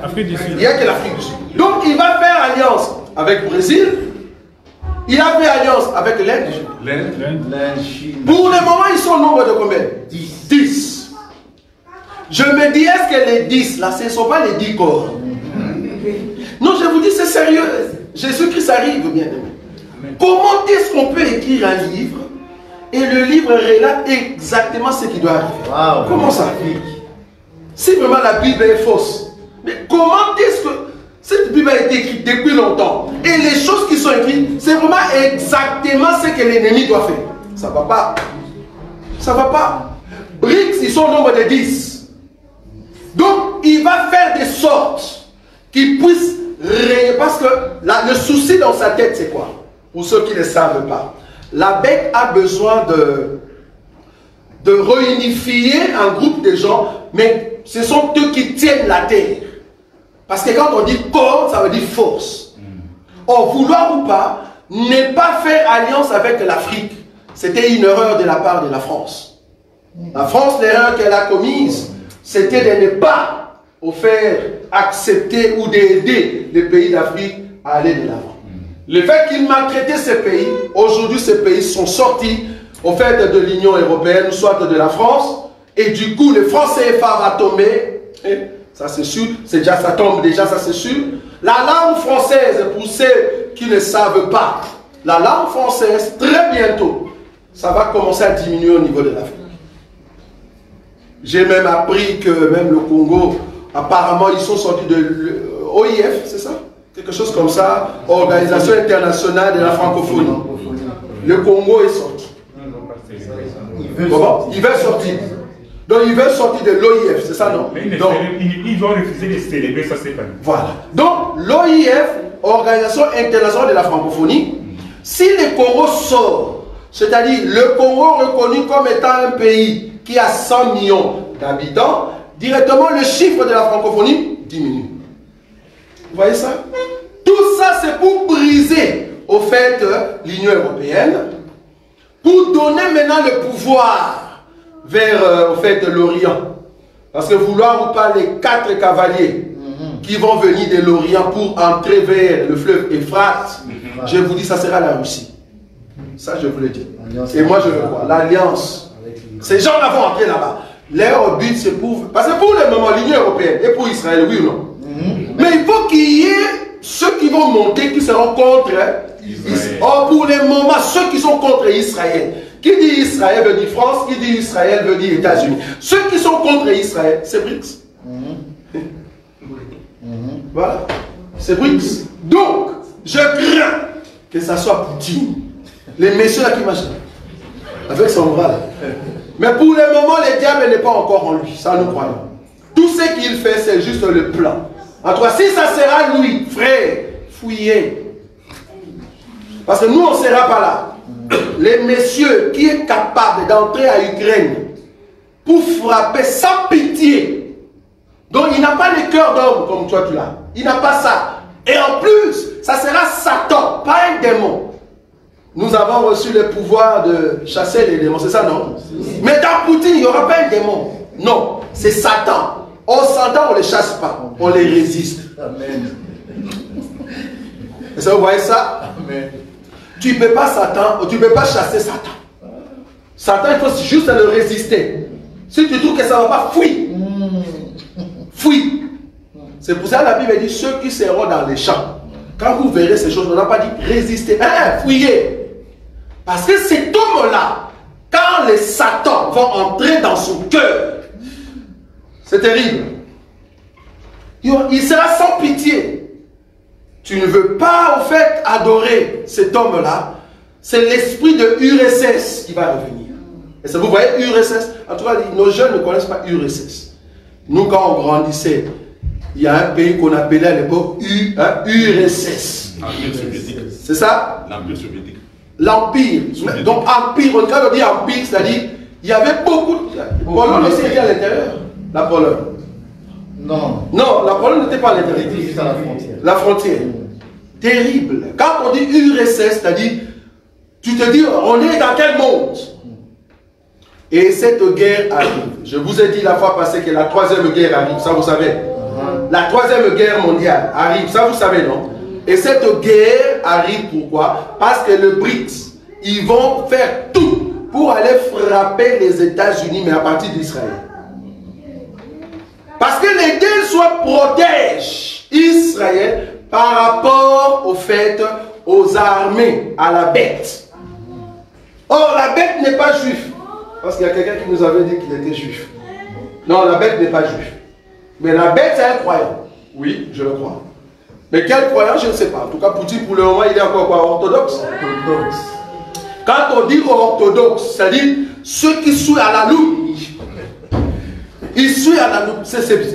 Afrique du Sud. Il n'y a que l'Afrique du Sud. Donc, il va faire alliance avec le Brésil. Il a fait alliance avec l'Inde. Pour le moment, ils sont au nombre de combien? 10. Je me dis, est-ce que les 10, là, ce ne sont pas les 10 corps? Non, je vous dis, c'est sérieux. Jésus-Christ arrive, bien aimé. Comment est-ce qu'on peut écrire un livre et le livre relate exactement ce qui doit arriver? Wow. Comment ça? Si vraiment la Bible est fausse, mais comment est-ce que cette Bible a été écrite depuis longtemps et les choses qui sont écrites, c'est vraiment exactement ce que l'ennemi doit faire? Ça ne va pas. Ça ne va pas. BRICS, ils sont au nombre de 10. Donc, il va faire des sortes qui puissent régner. Parce que le souci dans sa tête, c'est quoi? Pour ceux qui ne le savent pas. La bête a besoin de réunifier un groupe de gens, mais ce sont eux qui tiennent la terre. Parce que quand on dit corps, ça veut dire force. Or, vouloir ou pas, ne pas faire alliance avec l'Afrique, c'était une erreur de la part de la France. La France, l'erreur qu'elle a commise, c'était de ne pas faire accepter ou d'aider les pays d'Afrique à aller de l'avant. Le fait qu'ils maltraitaient ces pays, aujourd'hui ces pays sont sortis au fait de l'Union européenne, soit de la France, et du coup le franc CFA va tomber, ça c'est sûr, ça tombe déjà, ça c'est sûr. La langue française, pour ceux qui ne savent pas, la langue française, très bientôt, ça va commencer à diminuer au niveau de l'Afrique. J'ai même appris que même le Congo, apparemment, ils sont sortis de l'OIF, c'est ça? Quelque chose comme ça, Organisation internationale de la francophonie. Le Congo est sorti. Comment? Il veut sortir. Donc il veut sortir de l'OIF, c'est ça, non? Donc, ils vont refuser de célébrer ça, c'est pas. Voilà. Donc l'OIF, Organisation internationale de la francophonie, si le Congo sort, c'est-à-dire le Congo reconnu comme étant un pays qui a 100 millions d'habitants, directement le chiffre de la francophonie diminue. Vous voyez ça? Tout ça c'est pour briser au fait l'Union européenne, pour donner maintenant le pouvoir vers au fait l'Orient. Parce que vouloir ou pas les 4 cavaliers qui vont venir de l'Orient pour entrer vers le fleuve Euphrate, je vous dis ça sera la Russie. Ça je vous le dis. Et moi je le crois. L'alliance. Ces gens-là vont entrer là-bas. Leur but c'est pour... Parce que pour le moment l'Union européenne et pour Israël, oui ou non? Mais il faut qu'il y ait ceux qui vont monter qui seront contre Israël. Or pour le moment, ceux qui sont contre Israël, Qui dit Israël veut dire France, qui dit Israël veut dire États-Unis. Ceux qui sont contre Israël, c'est BRICS. Voilà, c'est BRICS. Donc, je crains que ça soit Poutine. Les messieurs là qui marchent avec son bras là. Mais pour le moment, le diable n'est pas encore en lui, ça nous croyons. Tout ce qu'il fait, c'est juste le plan. En tout cas, si ça sera lui, frère, fouillez. Parce que nous, on ne sera pas là. Les messieurs qui est capable d'entrer à Ukraine pour frapper sans pitié. Donc, il n'a pas le cœur d'homme comme toi tu l'as. Il n'a pas ça. Et en plus, ça sera Satan, pas un démon. Nous avons reçu le pouvoir de chasser les démons, c'est ça, non? Mais dans Poutine, il n'y aura pas un démon. Non, c'est Satan. On s'entend, on ne les chasse pas, on les résiste. Amen. Est-ce que vous voyez ça? Amen. Tu ne peux pas Satan, tu ne peux pas chasser Satan. Satan, il faut juste le résister. Si tu trouves que ça ne va pas, fuis. Fuis. C'est pour ça que la Bible dit ceux qui seront dans les champs. Quand vous verrez ces choses, on n'a pas dit résister. Fuyez. Parce que cet homme-là, quand les Satans vont entrer dans son cœur, c'est terrible. Il sera sans pitié. Tu ne veux pas, au fait, adorer cet homme-là. C'est l'esprit de URSS qui va revenir. Et ça, vous voyez, URSS. En tout cas, nos jeunes ne connaissent pas URSS. Nous, quand on grandissait, il y a un pays qu'on appelait à l'époque URSS. L'Empire soviétique. C'est ça? L'Empire soviétique. L'Empire. Donc, Empire, quand on dit Empire, c'est-à-dire, il y avait beaucoup de... Pologne aussi était à l'intérieur. La Pologne. Non. Non, la Pologne n'était pas à l'intérieur. C'était juste à la frontière. La frontière. Terrible. Quand on dit URSS, c'est-à-dire, tu te dis, on est dans quel monde? Et cette guerre arrive. Je vous ai dit la fois passée que la troisième guerre arrive, ça vous savez. La troisième guerre mondiale arrive, ça vous savez, non? Et cette guerre arrive pourquoi? Parce que le BRICS, ils vont faire tout pour aller frapper les États-Unis, mais à partir d'Israël. Parce que les deux soit protègent Israël par rapport au fait aux armées, à la bête. Or, la bête n'est pas juif. Parce qu'il y a quelqu'un qui nous avait dit qu'il était juif. Non, la bête n'est pas juif. Mais la bête, c'est un croyant. Oui, je le crois. Mais quel croyant, je ne sais pas. En tout cas, Poutine, pour le moment, il est encore quoi? Orthodoxe. Orthodoxe. Quand on dit orthodoxe, c'est-à-dire ceux qui suivent à la loupe. Il suit à la loupe.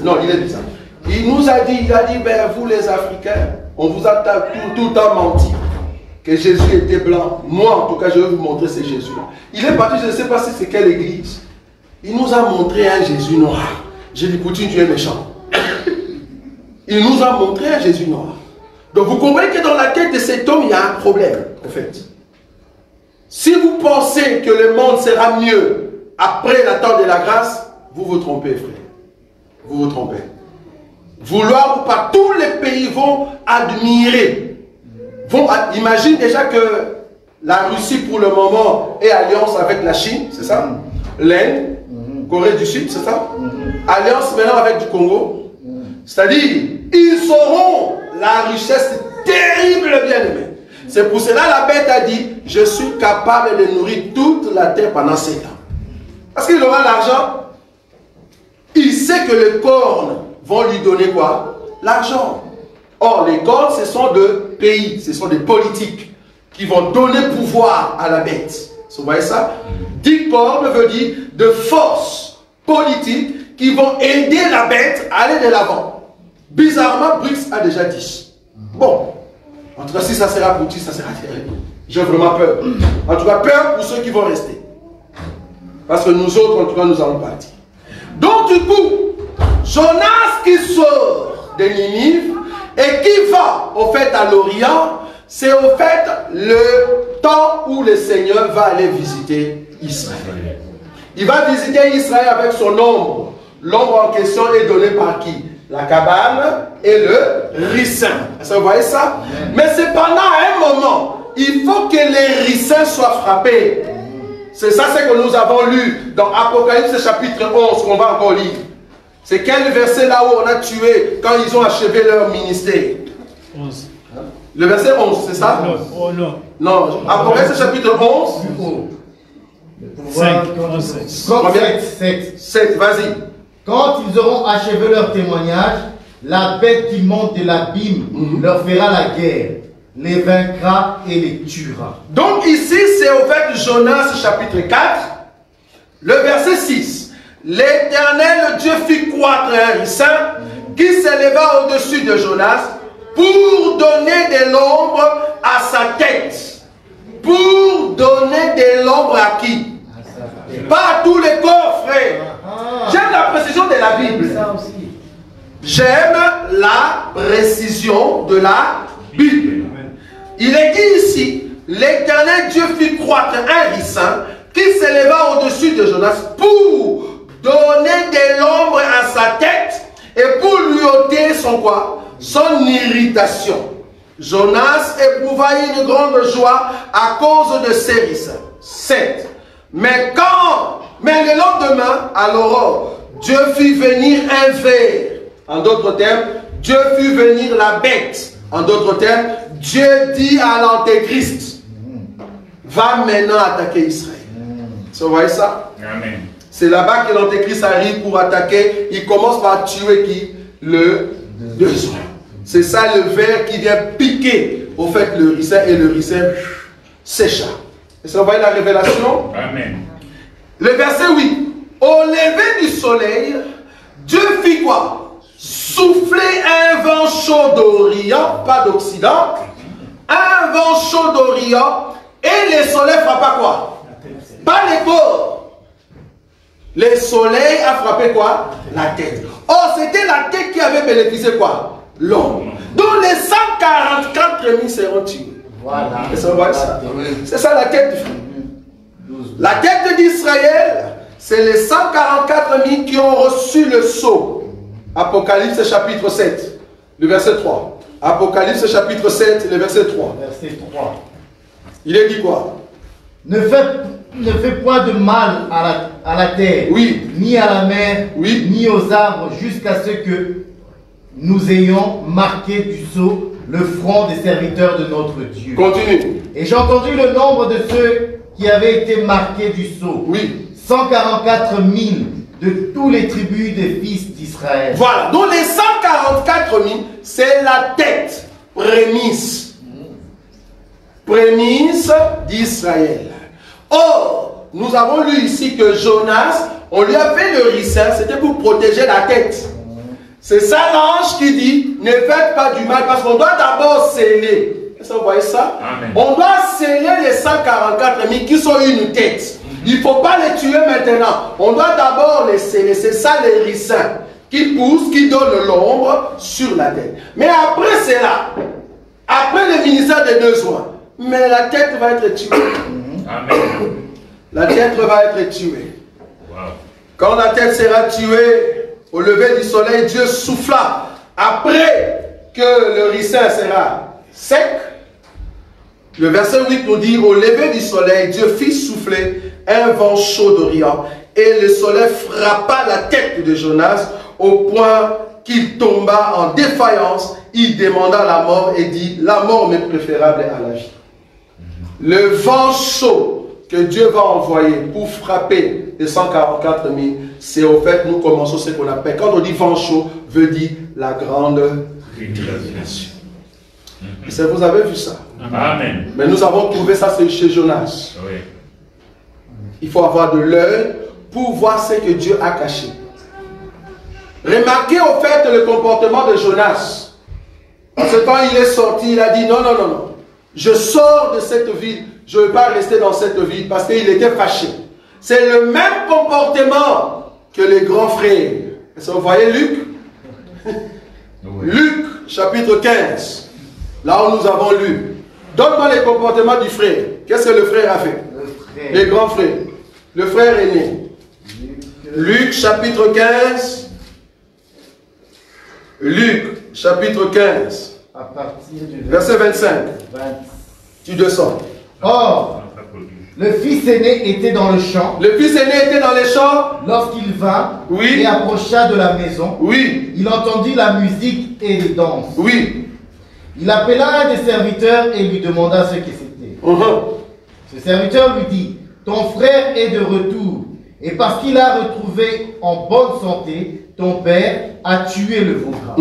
Non, il est bizarre. Il nous a dit, ben, vous les Africains, on vous a tout le temps menti. Que Jésus était blanc. Moi, en tout cas, je vais vous montrer ce Jésus-là. Il est parti, je ne sais pas si c'est quelle église. Il nous a montré un Jésus noir. J'ai dit, Poutine, tu es méchant. Il nous a montré un Jésus noir. Donc, vous comprenez que dans la tête de cet homme, il y a un problème, en fait. Si vous pensez que le monde sera mieux après la temps de la grâce, vous vous trompez, frère. Vous vous trompez. Vouloir ou pas, tous les pays vont admirer. Imagine déjà que la Russie, pour le moment, est alliance avec la Chine, c'est ça? L'Inde, Corée du Sud, c'est ça? Alliance maintenant avec du Congo. C'est-à-dire, ils sauront la richesse terrible, bien-aimé. C'est pour cela la bête a dit, je suis capable de nourrir toute la terre pendant 7 ans. Parce qu'il aura l'argent. Il sait que les cornes vont lui donner quoi? L'argent. Or, les cornes, ce sont des pays, ce sont des politiques qui vont donner pouvoir à la bête. Vous voyez ça? 10 cornes veut dire de forces politiques qui vont aider la bête à aller de l'avant. Bizarrement, BRICS a déjà 10. Bon, en tout cas, si ça sera Poutine, ça sera terrible. J'ai vraiment peur. En tout cas, peur pour ceux qui vont rester. Parce que nous autres, en tout cas, nous allons partir. Donc, du coup, Jonas qui sort de Ninive et qui va, au fait, à l'Orient, c'est au fait le temps où le Seigneur va aller visiter Israël. Il va visiter Israël avec son ombre. L'ombre en question est donnée par qui? La cabane et le ricin. Est-ce que vous voyez ça? Mais cependant, à un moment, il faut que les ricins soient frappés. C'est ça ce que nous avons lu dans Apocalypse chapitre 11 qu'on va encore lire. C'est quel verset là où on a tué quand ils ont achevé leur ministère? 11. Le verset 11, c'est ça? Oh non. Non, Apocalypse chapitre 11. 7, vas-y. Quand ils auront achevé leur témoignage, la bête qui monte de l'abîme leur fera la guerre, les vaincra et les tuera. Donc ici, c'est au fait Jonas chapitre 4, le verset 6. L'Éternel Dieu fit croître un ricin qui s'éleva au-dessus de Jonas pour donner de l'ombre à sa tête. Pour donner de l'ombre à qui? Pas à tous les corps, frère. J'aime la précision de la Bible. J'aime la précision de la Bible. Il est dit ici, l'Éternel Dieu fit croître un ricin qui s'éleva au-dessus de Jonas pour donner de l'ombre à sa tête et pour lui ôter son quoi? Son irritation. Jonas éprouva une grande joie à cause de ces ricins. 7. Mais le lendemain, à l'aurore, Dieu fit venir un ver. En d'autres termes, Dieu fit venir la bête. En d'autres termes, Dieu dit à l'Antéchrist, va maintenant attaquer Israël. Vous voyez ça? Amen. C'est là-bas que l'Antéchrist arrive pour attaquer. Il commence par tuer qui? Le deuxième. C'est ça le ver qui vient piquer au fait le ricin et le ricin sécha. Et ça, vous voyez la révélation? Amen. Le verset 8. Au lever du soleil, Dieu fit quoi? Souffler un vent chaud d'Orient, pas d'Occident, un vent chaud d'Orient, et le soleil frappa quoi? Pas les corps. Le soleil a frappé quoi? La tête. Or, c'était la tête qui avait bénéficié quoi? L'homme. Donc les 144 000 seront tués. Voilà. C'est ça la tête du frère. La tête d'Israël, c'est les 144 000 qui ont reçu le sceau. Apocalypse chapitre 7, le verset 3. Apocalypse chapitre 7, le verset 3. Verset 3. Il est dit quoi? Ne fais point de mal à la terre, Oui. ni à la mer, Oui. ni aux arbres, jusqu'à ce que nous ayons marqué du sceau le front des serviteurs de notre Dieu. Continue. Et j'ai entendu le nombre de ceux qui avaient été marqués du sceau. Oui. 144 000 de tous les tribus des fils d'Israël. Voilà. Donc les 144 000, c'est la tête. Prémisse. Prémisse d'Israël. Or, nous avons lu ici que Jonas, on lui a fait le ricin, c'était pour protéger la tête. C'est ça l'ange qui dit, ne faites pas du mal, parce qu'on doit d'abord sceller. Est-ce que vous voyez ça? Amen. On doit sceller les 144 000 qui sont une tête. Il ne faut pas les tuer maintenant. On doit d'abord les sceller. C'est ça les ricins qui poussent, qui donnent l'ombre sur la tête. Mais après cela, après le ministère des 2 soins, mais la tête va être tuée. Amen. La tête va être tuée. Wow. Quand la tête sera tuée, au lever du soleil, Dieu souffla. Après que le ricin sera sec, le verset 8 nous dit, au lever du soleil, Dieu fit souffler un vent chaud d'Orient, et le soleil frappa la tête de Jonas au point qu'il tomba en défaillance. Il demanda la mort et dit, la mort m'est préférable à la vie. Le vent chaud que Dieu va envoyer pour frapper les 144 000, c'est au fait, nous commençons ce qu'on appelle, quand on dit vent chaud, veut dire la grande tribulation. Vous avez vu ça? Amen. Mais nous avons trouvé ça chez Jonas. Oui. Il faut avoir de l'œil pour voir ce que Dieu a caché. Remarquez au fait le comportement de Jonas. Parce que quand il est sorti, il a dit non, non, non, non. Je sors de cette ville. Je ne veux pas rester dans cette ville parce qu'il était fâché. C'est le même comportement que les grands frères. Est-ce que vous voyez Luc? Oui. Luc, chapitre 15. Là où nous avons lu. Donne-moi les comportements du frère. Qu'est-ce que le frère a fait? Les grands frères. Le frère aîné. Luc, chapitre 15. Luc, chapitre 15. À partir du Verset 25. 20. Tu descends. Or, le fils aîné était dans le champ. Le fils aîné était dans les champs. Lorsqu'il vint Oui. et approcha de la maison, Oui. il entendit la musique et les danses. Oui. Il appela un des serviteurs et lui demanda ce que c'était. Ce serviteur lui dit, ton frère est de retour. Et parce qu'il a retrouvé en bonne santé, ton père a tué le veau gras.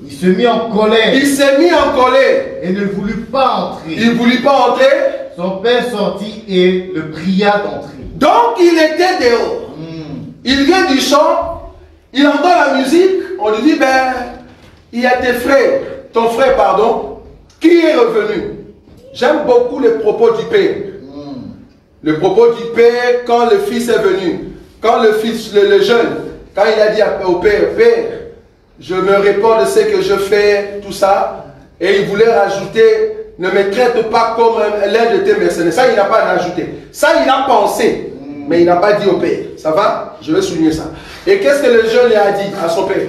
Il se mit en colère. Il s'est mis en colère. Et ne voulut pas entrer. Il ne voulut pas entrer. Son père sortit et le pria d'entrer. Donc il était dehors. Il vient du champ, il entend la musique, on lui dit, ben, il y a ton frère, pardon, qui est revenu. J'aime beaucoup les propos du père. Le propos du père quand le fils est venu. Quand le fils, le jeune, quand il a dit au père, Père, je me réponds de ce que je fais, tout ça. Et il voulait rajouter, ne me traite pas comme l'un de tes mercenaires. Ça, il n'a pas rajouté. Ça, il a pensé. Mais il n'a pas dit au père. Ça va? Je vais souligner ça. Et qu'est-ce que le jeune a dit à son père?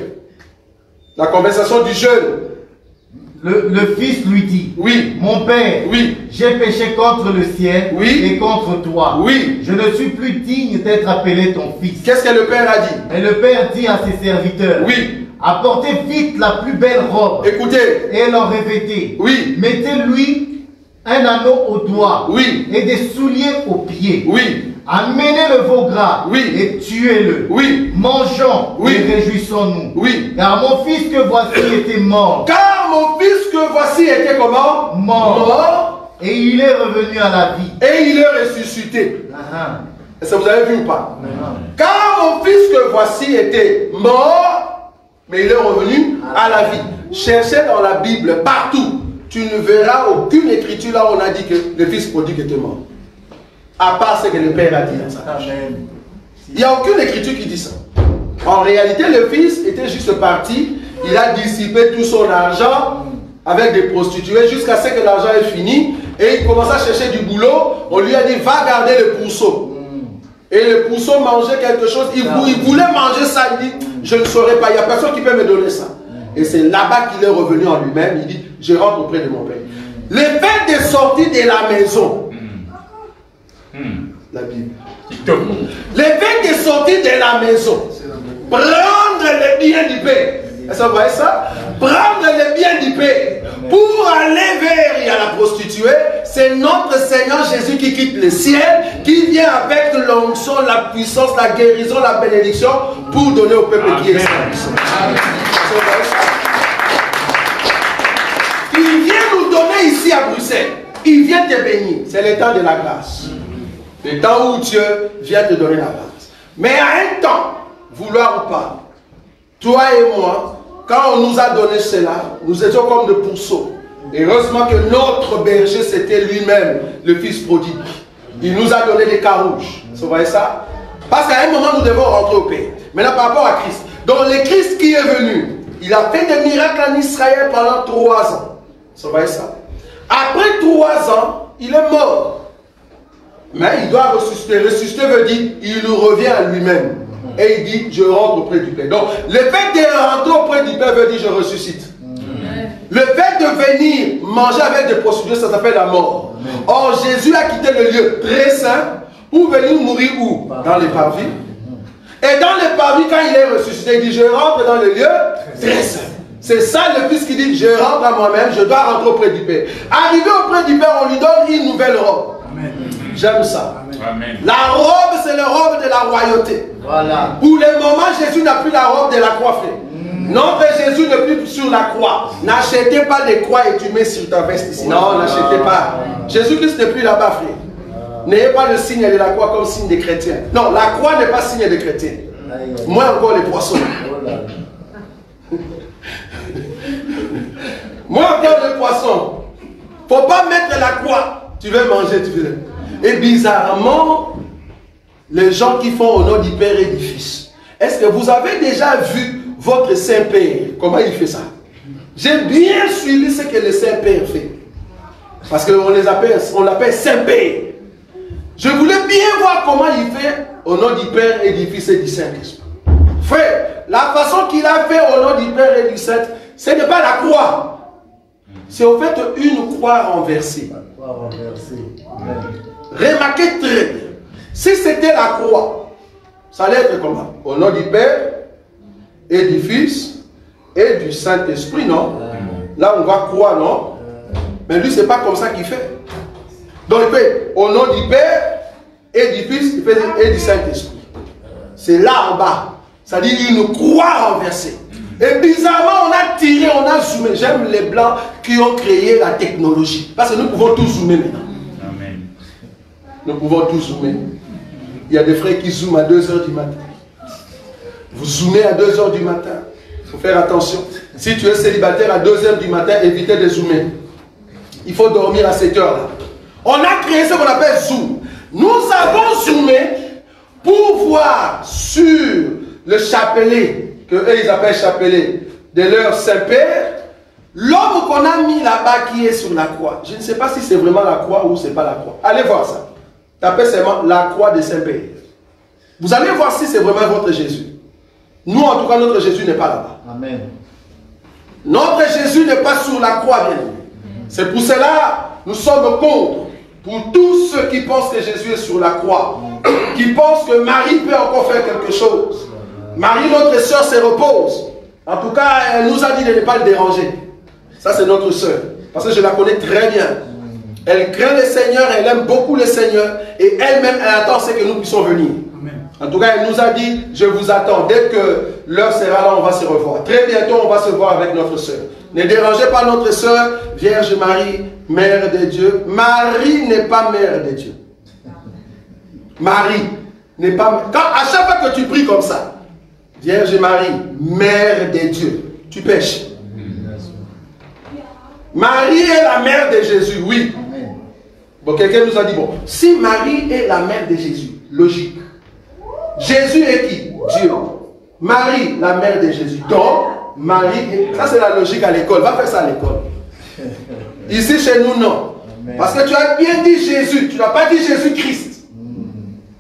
La conversation du jeune. Le fils lui dit, oui, mon père, oui, j'ai péché contre le ciel, oui, et contre toi. Oui. Je ne suis plus digne d'être appelé ton fils. Qu'est-ce que le père a dit? Et le père dit à ses serviteurs, oui, apportez vite la plus belle robe. Écoutez. Et l'en revêtez. Oui. Mettez-lui un anneau au doigt. Oui. Et des souliers aux pieds. Oui. Amenez le veau gras. Oui. Et tuez-le. Oui. Mangeons. Oui. Et réjouissons-nous. Oui. Car mon fils que voici était mort. Car mon fils que voici était comment? Mort. Et il est revenu à la vie. Et il est ressuscité. Est-ce que vous avez vu ou pas? Car mon fils que voici était mort, mais il est revenu à la vie. Cherchez dans la Bible partout. Tu ne verras aucune écriture là où on a dit que le fils prodigue était mort. À part ce que le père a dit dans sa tâche. Il n'y a aucune écriture qui dit ça. En réalité, le fils était juste parti. Il a dissipé tout son argent avec des prostituées jusqu'à ce que l'argent est fini. Et il commence à chercher du boulot. On lui a dit, va garder le pourceau. Et le pourceau mangeait quelque chose. Il voulait manger ça. Il dit, je ne saurais pas. Il n'y a personne qui peut me donner ça. Et c'est là-bas qu'il est revenu en lui-même. Il dit, je rentre auprès de mon père. Le fait de sortir de la maison. La Bible. Le fait de sortir de la maison. Prendre les biens du père. Est-ce que vous voyez ça? Prendre les biens du père. Pour aller vers, il y a la prostituée. C'est notre Seigneur Jésus qui quitte le ciel. Qui vient avec l'onction, la puissance, la guérison, la bénédiction. Pour donner au peuple qui est saint. Il vient nous donner ici à Bruxelles. Il vient te bénir. C'est le temps de la grâce. Le temps où Dieu vient te donner la grâce. Mais à un temps, vouloir ou pas, toi et moi, quand on nous a donné cela, nous étions comme de pourceaux. Et heureusement que notre berger, c'était lui-même, le fils prodigue. Il nous a donné des carouges. Vous voyez ça? Parce qu'à un moment, nous devons rentrer au Père. Maintenant, par rapport à Christ. Donc, le Christ qui est venu, il a fait des miracles en Israël pendant 3 ans. Vous voyez ça? Après 3 ans, il est mort. Mais il doit ressusciter. Ressusciter veut dire, il revient à lui-même. Et il dit, je rentre auprès du Père. Donc, le fait de rentrer auprès du Père veut dire, je ressuscite. Le fait de venir manger avec des prostituées, ça s'appelle la mort. Or, Jésus a quitté le lieu très saint pour venir mourir où? Dans les parvis. Et dans les parvis, quand il est ressuscité, il dit, je rentre dans le lieu très saint. C'est ça le Fils qui dit, je rentre à moi-même, je dois rentrer auprès du Père. Arrivé auprès du Père, on lui donne une nouvelle robe. J'aime ça. Amen. La robe, c'est la robe de la royauté. Voilà. Pour le moment, Jésus n'a plus la robe de la croix, frère. Notre Jésus n'est plus sur la croix. N'achetez pas des croix et tu mets sur ta veste ici. Non, n'achetez pas. Jésus-Christ n'est plus là-bas, frère. N'ayez pas le signe de la croix comme signe des chrétiens. Non, la croix n'est pas signe des chrétiens. Moins encore les poissons. Moins encore les poissons. Faut pas mettre la croix. Tu veux manger, tu veux. Et bizarrement, les gens qui font au nom du Père et du Fils, est-ce que vous avez déjà vu votre Saint-Père, comment il fait ça? J'ai bien suivi ce que le Saint-Père fait. Parce qu'on l'appelle Saint-Père. Je voulais bien voir comment il fait au nom du Père et du Fils et du Saint-Esprit. Frère, la façon qu'il a fait au nom du Père et du Saint, ce n'est pas la croix. C'est au fait une croix renversée. Remarquez très bien. Si c'était la croix, ça allait être comment? Au nom du Père et du Fils et du Saint-Esprit, non? Là, on va croire, non? Mais lui, c'est pas comme ça qu'il fait. Donc, il fait au nom du Père et du Fils et du Saint-Esprit. C'est là en bas. Ça dit une croix renversée. Et bizarrement, on a tiré, on a zoomé. J'aime les blancs qui ont créé la technologie. Parce que nous pouvons tout zoomer maintenant. Amen. Nous pouvons tout zoomer. Il y a des frères qui zooment à 2 h du matin. Vous zoomez à 2 h du matin. Il faut faire attention. Si tu es célibataire à 2 h du matin, évitez de zoomer. Il faut dormir à 7 h là. On a créé ce qu'on appelle zoom. Nous avons zoomé pour voir sur le chapelet, que eux ils appellent chapelet, de leur Saint-Père, l'homme qu'on a mis là-bas qui est sur la croix. Je ne sais pas si c'est vraiment la croix ou c'est pas la croix. Allez voir ça. Tapez seulement la croix de Saint-Père. Vous allez voir si c'est vraiment votre Jésus. Nous, en tout cas, notre Jésus n'est pas là-bas. Amen. Notre Jésus n'est pas sur la croix, bien aimé. C'est pour cela nous sommes contre. Pour tous ceux qui pensent que Jésus est sur la croix, qui pensent que Marie peut encore faire quelque chose. Marie, notre soeur, se repose. En tout cas, elle nous a dit de ne pas le déranger. Ça, c'est notre soeur. Parce que je la connais très bien. Elle craint le Seigneur, elle aime beaucoup le Seigneur. Et elle-même, elle attend ce que nous puissions venir. Amen. En tout cas, elle nous a dit, je vous attends. Dès que l'heure sera là, on va se revoir. Très bientôt, on va se voir avec notre soeur. Ne dérangez pas notre soeur, Vierge Marie, Mère de Dieu. Marie n'est pas Mère de Dieu. Marie n'est pas... à chaque fois que tu pries comme ça, Vierge Marie, Mère de Dieu, tu pêches. Marie est la mère de Jésus, oui. Bon, quelqu'un nous a dit, bon, si Marie est la mère de Jésus, logique. Jésus est qui? Dieu. Marie, la mère de Jésus. Donc, Marie, ça c'est la logique à l'école. Va faire ça à l'école. Ici chez nous, non. Parce que tu as bien dit Jésus, tu n'as pas dit Jésus-Christ.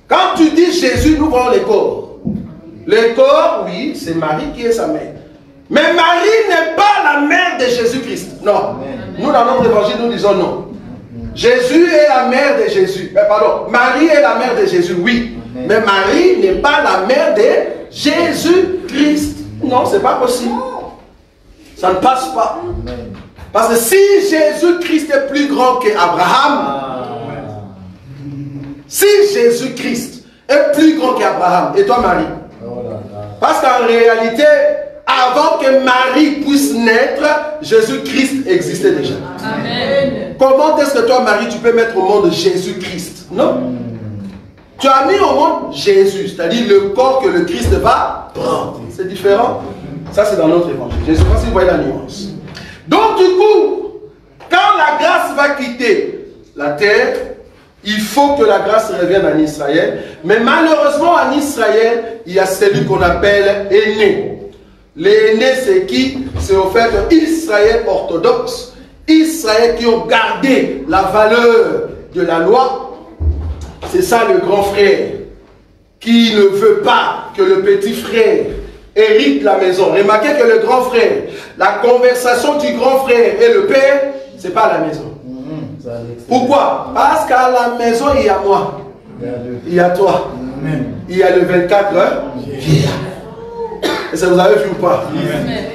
Quand tu dis Jésus, nous voyons les corps. Les corps, oui, c'est Marie qui est sa mère. Mais Marie n'est pas la mère de Jésus-Christ. Non. Nous, dans notre évangile, nous disons non. Jésus est la mère de Jésus. Pardon, Marie est la mère de Jésus, oui. Mais Marie n'est pas la mère de Jésus-Christ. Non, c'est pas possible. Ça ne passe pas. Parce que si Jésus-Christ est plus grand qu'Abraham, si Jésus-Christ est plus grand qu'Abraham, et toi Marie, parce qu'en réalité, avant que Marie puisse naître, Jésus-Christ existait déjà. Amen. Comment est-ce que toi Marie, tu peux mettre au monde Jésus-Christ? Non. Tu as mis au monde Jésus, c'est-à-dire le corps que le Christ va prendre. C'est différent. Ça, c'est dans notre évangile. Je ne sais pas si vous voyez la nuance. Donc, du coup, quand la grâce va quitter la terre, il faut que la grâce revienne en Israël. Mais malheureusement, en Israël, il y a celui qu'on appelle aîné. L'aîné, c'est qui? C'est au fait Israël orthodoxe, Israël qui ont gardé la valeur de la loi. C'est ça le grand frère qui ne veut pas que le petit frère hérite la maison. Remarquez que le grand frère, la conversation du grand frère et le père, c'est pas à la maison. Pourquoi? Parce qu'à la maison, il y a moi. Il y a toi. Il y a le 24 heures. Et ça vous avez vu ou pas?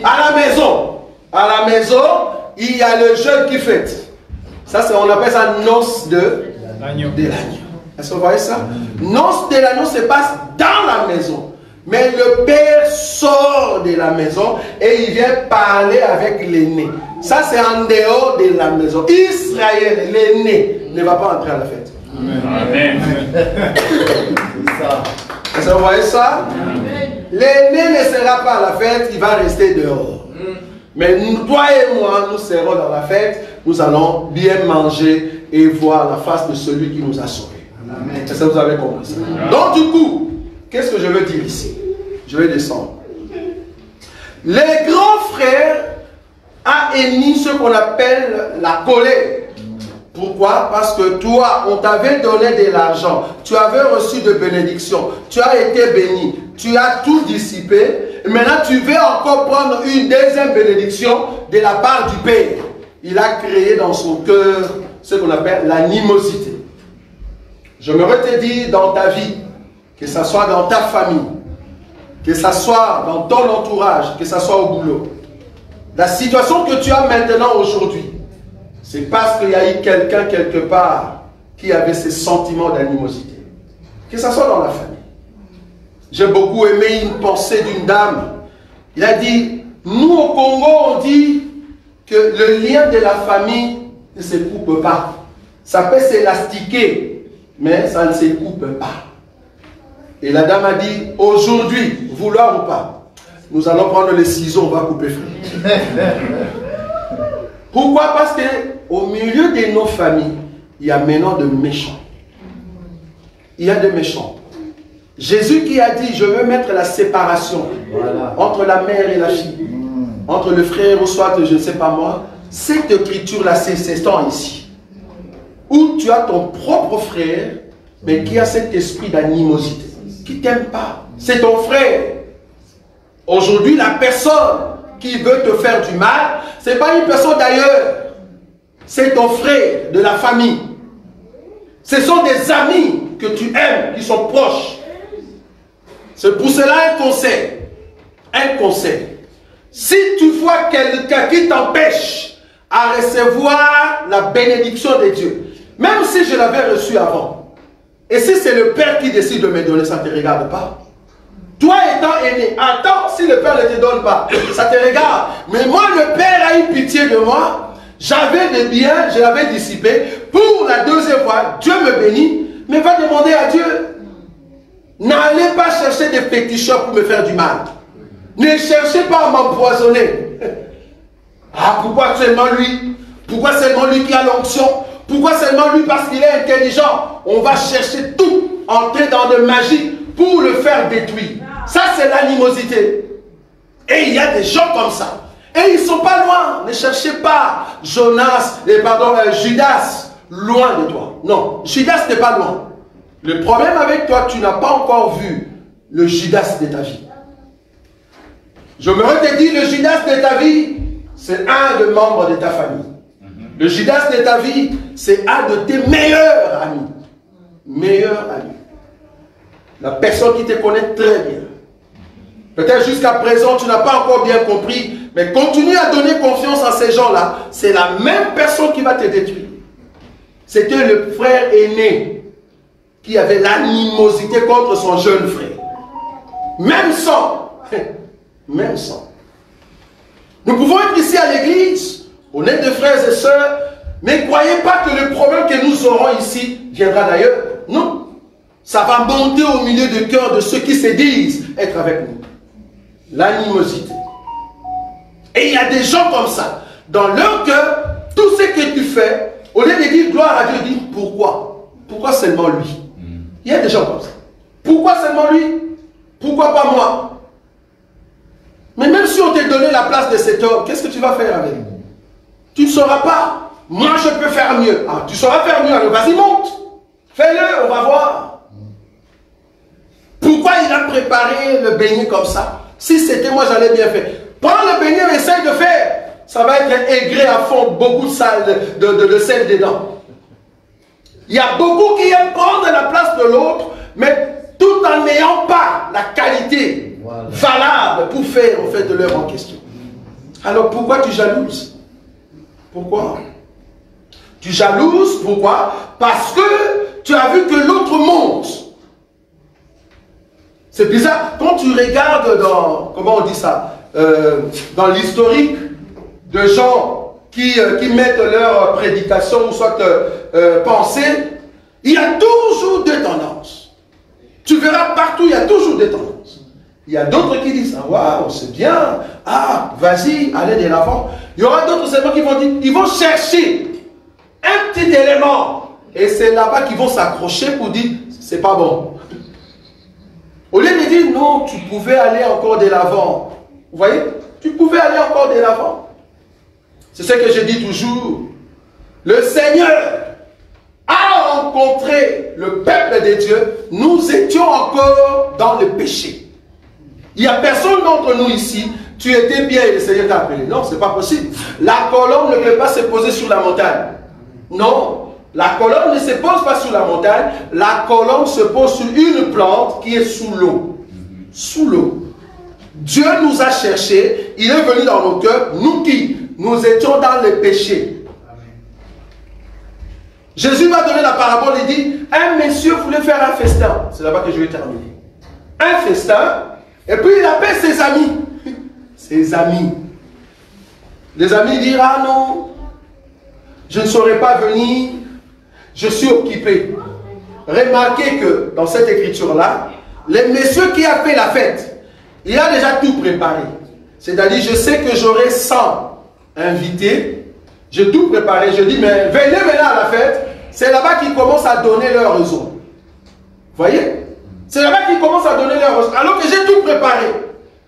À la maison, il y a le jeune qui fête. Ça, on appelle ça noce de l'agneau. Est-ce que vous voyez ça? Noce de l'agneau se passe dans la maison. Mais le père sort de la maison et il vient parler avec l'aîné. Ça, c'est en dehors de la maison. Israël, l'aîné, ne va pas entrer à la fête. Amen. Est-ce que vous voyez ça? L'aîné ne sera pas à la fête, il va rester dehors. Mais toi et moi, nous serons dans la fête, nous allons bien manger et voir la face de celui qui nous a sauvés. Est-ce que vous avez compris ça? Donc du coup, qu'est-ce que je veux dire ici? Je vais descendre. Les grands frères ont émis ce qu'on appelle la colère. Pourquoi? Parce que toi, on t'avait donné de l'argent, tu avais reçu de bénédictions, tu as été béni, tu as tout dissipé, et maintenant tu veux encore prendre une deuxième bénédiction de la part du Père. Il a créé dans son cœur ce qu'on appelle l'animosité. J'aimerais te dire dans ta vie, que ce soit dans ta famille, que ce soit dans ton entourage, que ce soit au boulot, la situation que tu as maintenant aujourd'hui, c'est parce qu'il y a eu quelqu'un quelque part qui avait ces sentiments d'animosité. que ce soit dans la famille. J'ai beaucoup aimé une pensée d'une dame. Il a dit, nous au Congo, on dit que le lien de la famille ne se coupe pas. Ça peut s'élastiquer, mais ça ne se coupe pas. Et la dame a dit, aujourd'hui, vouloir ou pas, nous allons prendre les ciseaux, on va couper frère. Pourquoi? Parce qu'au milieu de nos familles, il y a maintenant de méchants. Il y a des méchants. Jésus qui a dit, je veux mettre la séparation entre la mère et la fille, entre le frère ou soit, je ne sais pas moi. Cette écriture-là, c'est ce temps ici, où tu as ton propre frère, mais qui a cet esprit d'animosité, qui ne t'aime pas. C'est ton frère. Aujourd'hui, la personne qui veut te faire du mal, ce n'est pas une personne d'ailleurs. C'est ton frère de la famille. Ce sont des amis que tu aimes, qui sont proches. C'est pour cela un conseil. Un conseil. Si tu vois quelqu'un qui t'empêche à recevoir la bénédiction de Dieu, même si je l'avais reçu avant, et si c'est le Père qui décide de me donner, ça ne te regarde pas. Toi étant aîné, attends, si le Père ne te donne pas, ça te regarde. Mais moi, le Père a eu pitié de moi. J'avais des biens, je l'avais dissipé. Pour la deuxième fois, Dieu me bénit, mais va demander à Dieu. N'allez pas chercher des féticheurs pour me faire du mal. Ne cherchez pas à m'empoisonner. Ah, pourquoi seulement lui? Pourquoi seulement lui qui a l'onction? Pourquoi seulement lui parce qu'il est intelligent? On va chercher tout, entrer dans de magie pour le faire détruire. Ça, c'est l'animosité. Et il y a des gens comme ça. Et ils ne sont pas loin. Ne cherchez pas Judas loin de toi. Non, Judas n'est pas loin. Le problème avec toi, tu n'as pas encore vu le Judas de ta vie. Je me redis, le Judas de ta vie, c'est un des membres de ta famille. Le Judas de ta vie, c'est un de tes meilleurs amis. Meilleur ami. La personne qui te connaît très bien. Peut-être jusqu'à présent, tu n'as pas encore bien compris, mais continue à donner confiance à ces gens-là. C'est la même personne qui va te détruire. C'était le frère aîné qui avait l'animosité contre son jeune frère. Même sang. Même sang. Nous pouvons être ici à l'église, on est des frères et sœurs, mais ne croyez pas que le problème que nous aurons ici viendra d'ailleurs. Non. Ça va monter au milieu du cœur de ceux qui se disent être avec nous. L'animosité. Et il y a des gens comme ça. Dans leur cœur, tout ce que tu fais, au lieu de dire gloire à Dieu, dis pourquoi? Pourquoi seulement lui? Il y a des gens comme ça. Pourquoi seulement lui? Pourquoi pas moi? Mais même si on t'a donné la place de cet homme, qu'est-ce que tu vas faire avec? Tu ne sauras pas. Moi, je peux faire mieux. Ah, tu sauras faire mieux. Alors, vas-y, monte. Fais-le, on va voir. Pourquoi il a préparé le beignet comme ça? Si c'était moi, j'allais bien faire. Prends le beignet et essaye de faire. Ça va être aigré à fond, beaucoup de sel dedans. Il y a beaucoup qui aiment prendre la place de l'autre, mais tout en n'ayant pas la qualité valable pour faire en fait de l'œuvre en question. Alors pourquoi tu jalouses? Pourquoi? Tu jalouses, pourquoi? Parce que tu as vu que l'autre monte. C'est bizarre, quand tu regardes dans, comment on dit ça, dans l'historique de gens qui mettent leur prédication ou soit pensée, il y a toujours deux tendances. Tu verras partout, il y a toujours des tendances. Il y a d'autres qui disent, ah waouh, c'est bien, ah, vas-y, allez de l'avant. Il y aura d'autres seulement qui vont dire, ils vont chercher un petit élément, et c'est là-bas qu'ils vont s'accrocher pour dire, c'est pas bon. Au lieu de dire, non, tu pouvais aller encore de l'avant. Vous voyez, tu pouvais aller encore de l'avant. C'est ce que je dis toujours. Le Seigneur a rencontré le peuple de Dieu. Nous étions encore dans le péché. Il n'y a personne d'entre nous ici. Tu étais bien et le Seigneur t'a appelé. Non, ce n'est pas possible. La colonne ne peut pas se poser sur la montagne. Non. La colonne ne se pose pas sur la montagne. La colonne se pose sur une plante qui est sous l'eau. Sous l'eau. Dieu nous a cherchés. Il est venu dans nos cœurs. Nous qui? Nous étions dans le péché. Jésus va donner la parabole, il dit, un monsieur voulait faire un festin. C'est là-bas que je vais terminer. Un festin, et puis il appelle ses amis. Ses amis. Les amis diront, ah non, je ne saurais pas venir, je suis occupé. Remarquez que dans cette écriture-là, le monsieur qui a fait la fête, il a déjà tout préparé. C'est-à-dire, je sais que j'aurai 100 invités, j'ai tout préparé, je dis, mais venez maintenant à la fête, c'est là-bas qu'ils commencent à donner leur raison. Vous voyez? C'est là-bas qu'ils commencent à donner leur raison, alors que j'ai tout préparé.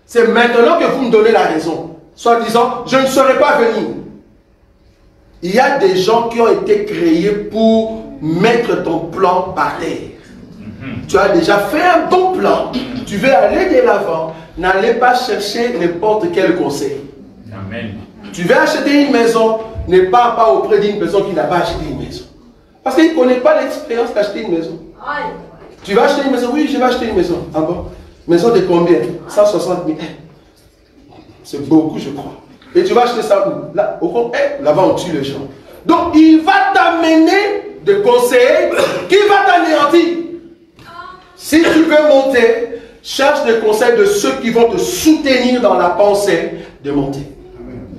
C'est maintenant que vous me donnez la raison. Soit disant, je ne saurais pas venir. Il y a des gens qui ont été créés pour mettre ton plan par terre. Tu as déjà fait un bon plan. Tu veux aller de l'avant. N'allez pas chercher n'importe quel conseil. Amen. Tu veux acheter une maison, ne pars pas auprès d'une personne qui n'a pas acheté une maison. Parce qu'il ne connaît pas l'expérience d'acheter une maison. Tu vas acheter une maison? Oui, je vais acheter une maison. Ah bon? Maison de combien? 160 000. C'est beaucoup, je crois. Et tu vas acheter ça où? Là, au fond, là-bas, on tue les gens. Donc, il va t'amener des conseils qui va t'anéantir. Si tu veux monter, cherche des conseils de ceux qui vont te soutenir dans la pensée de monter.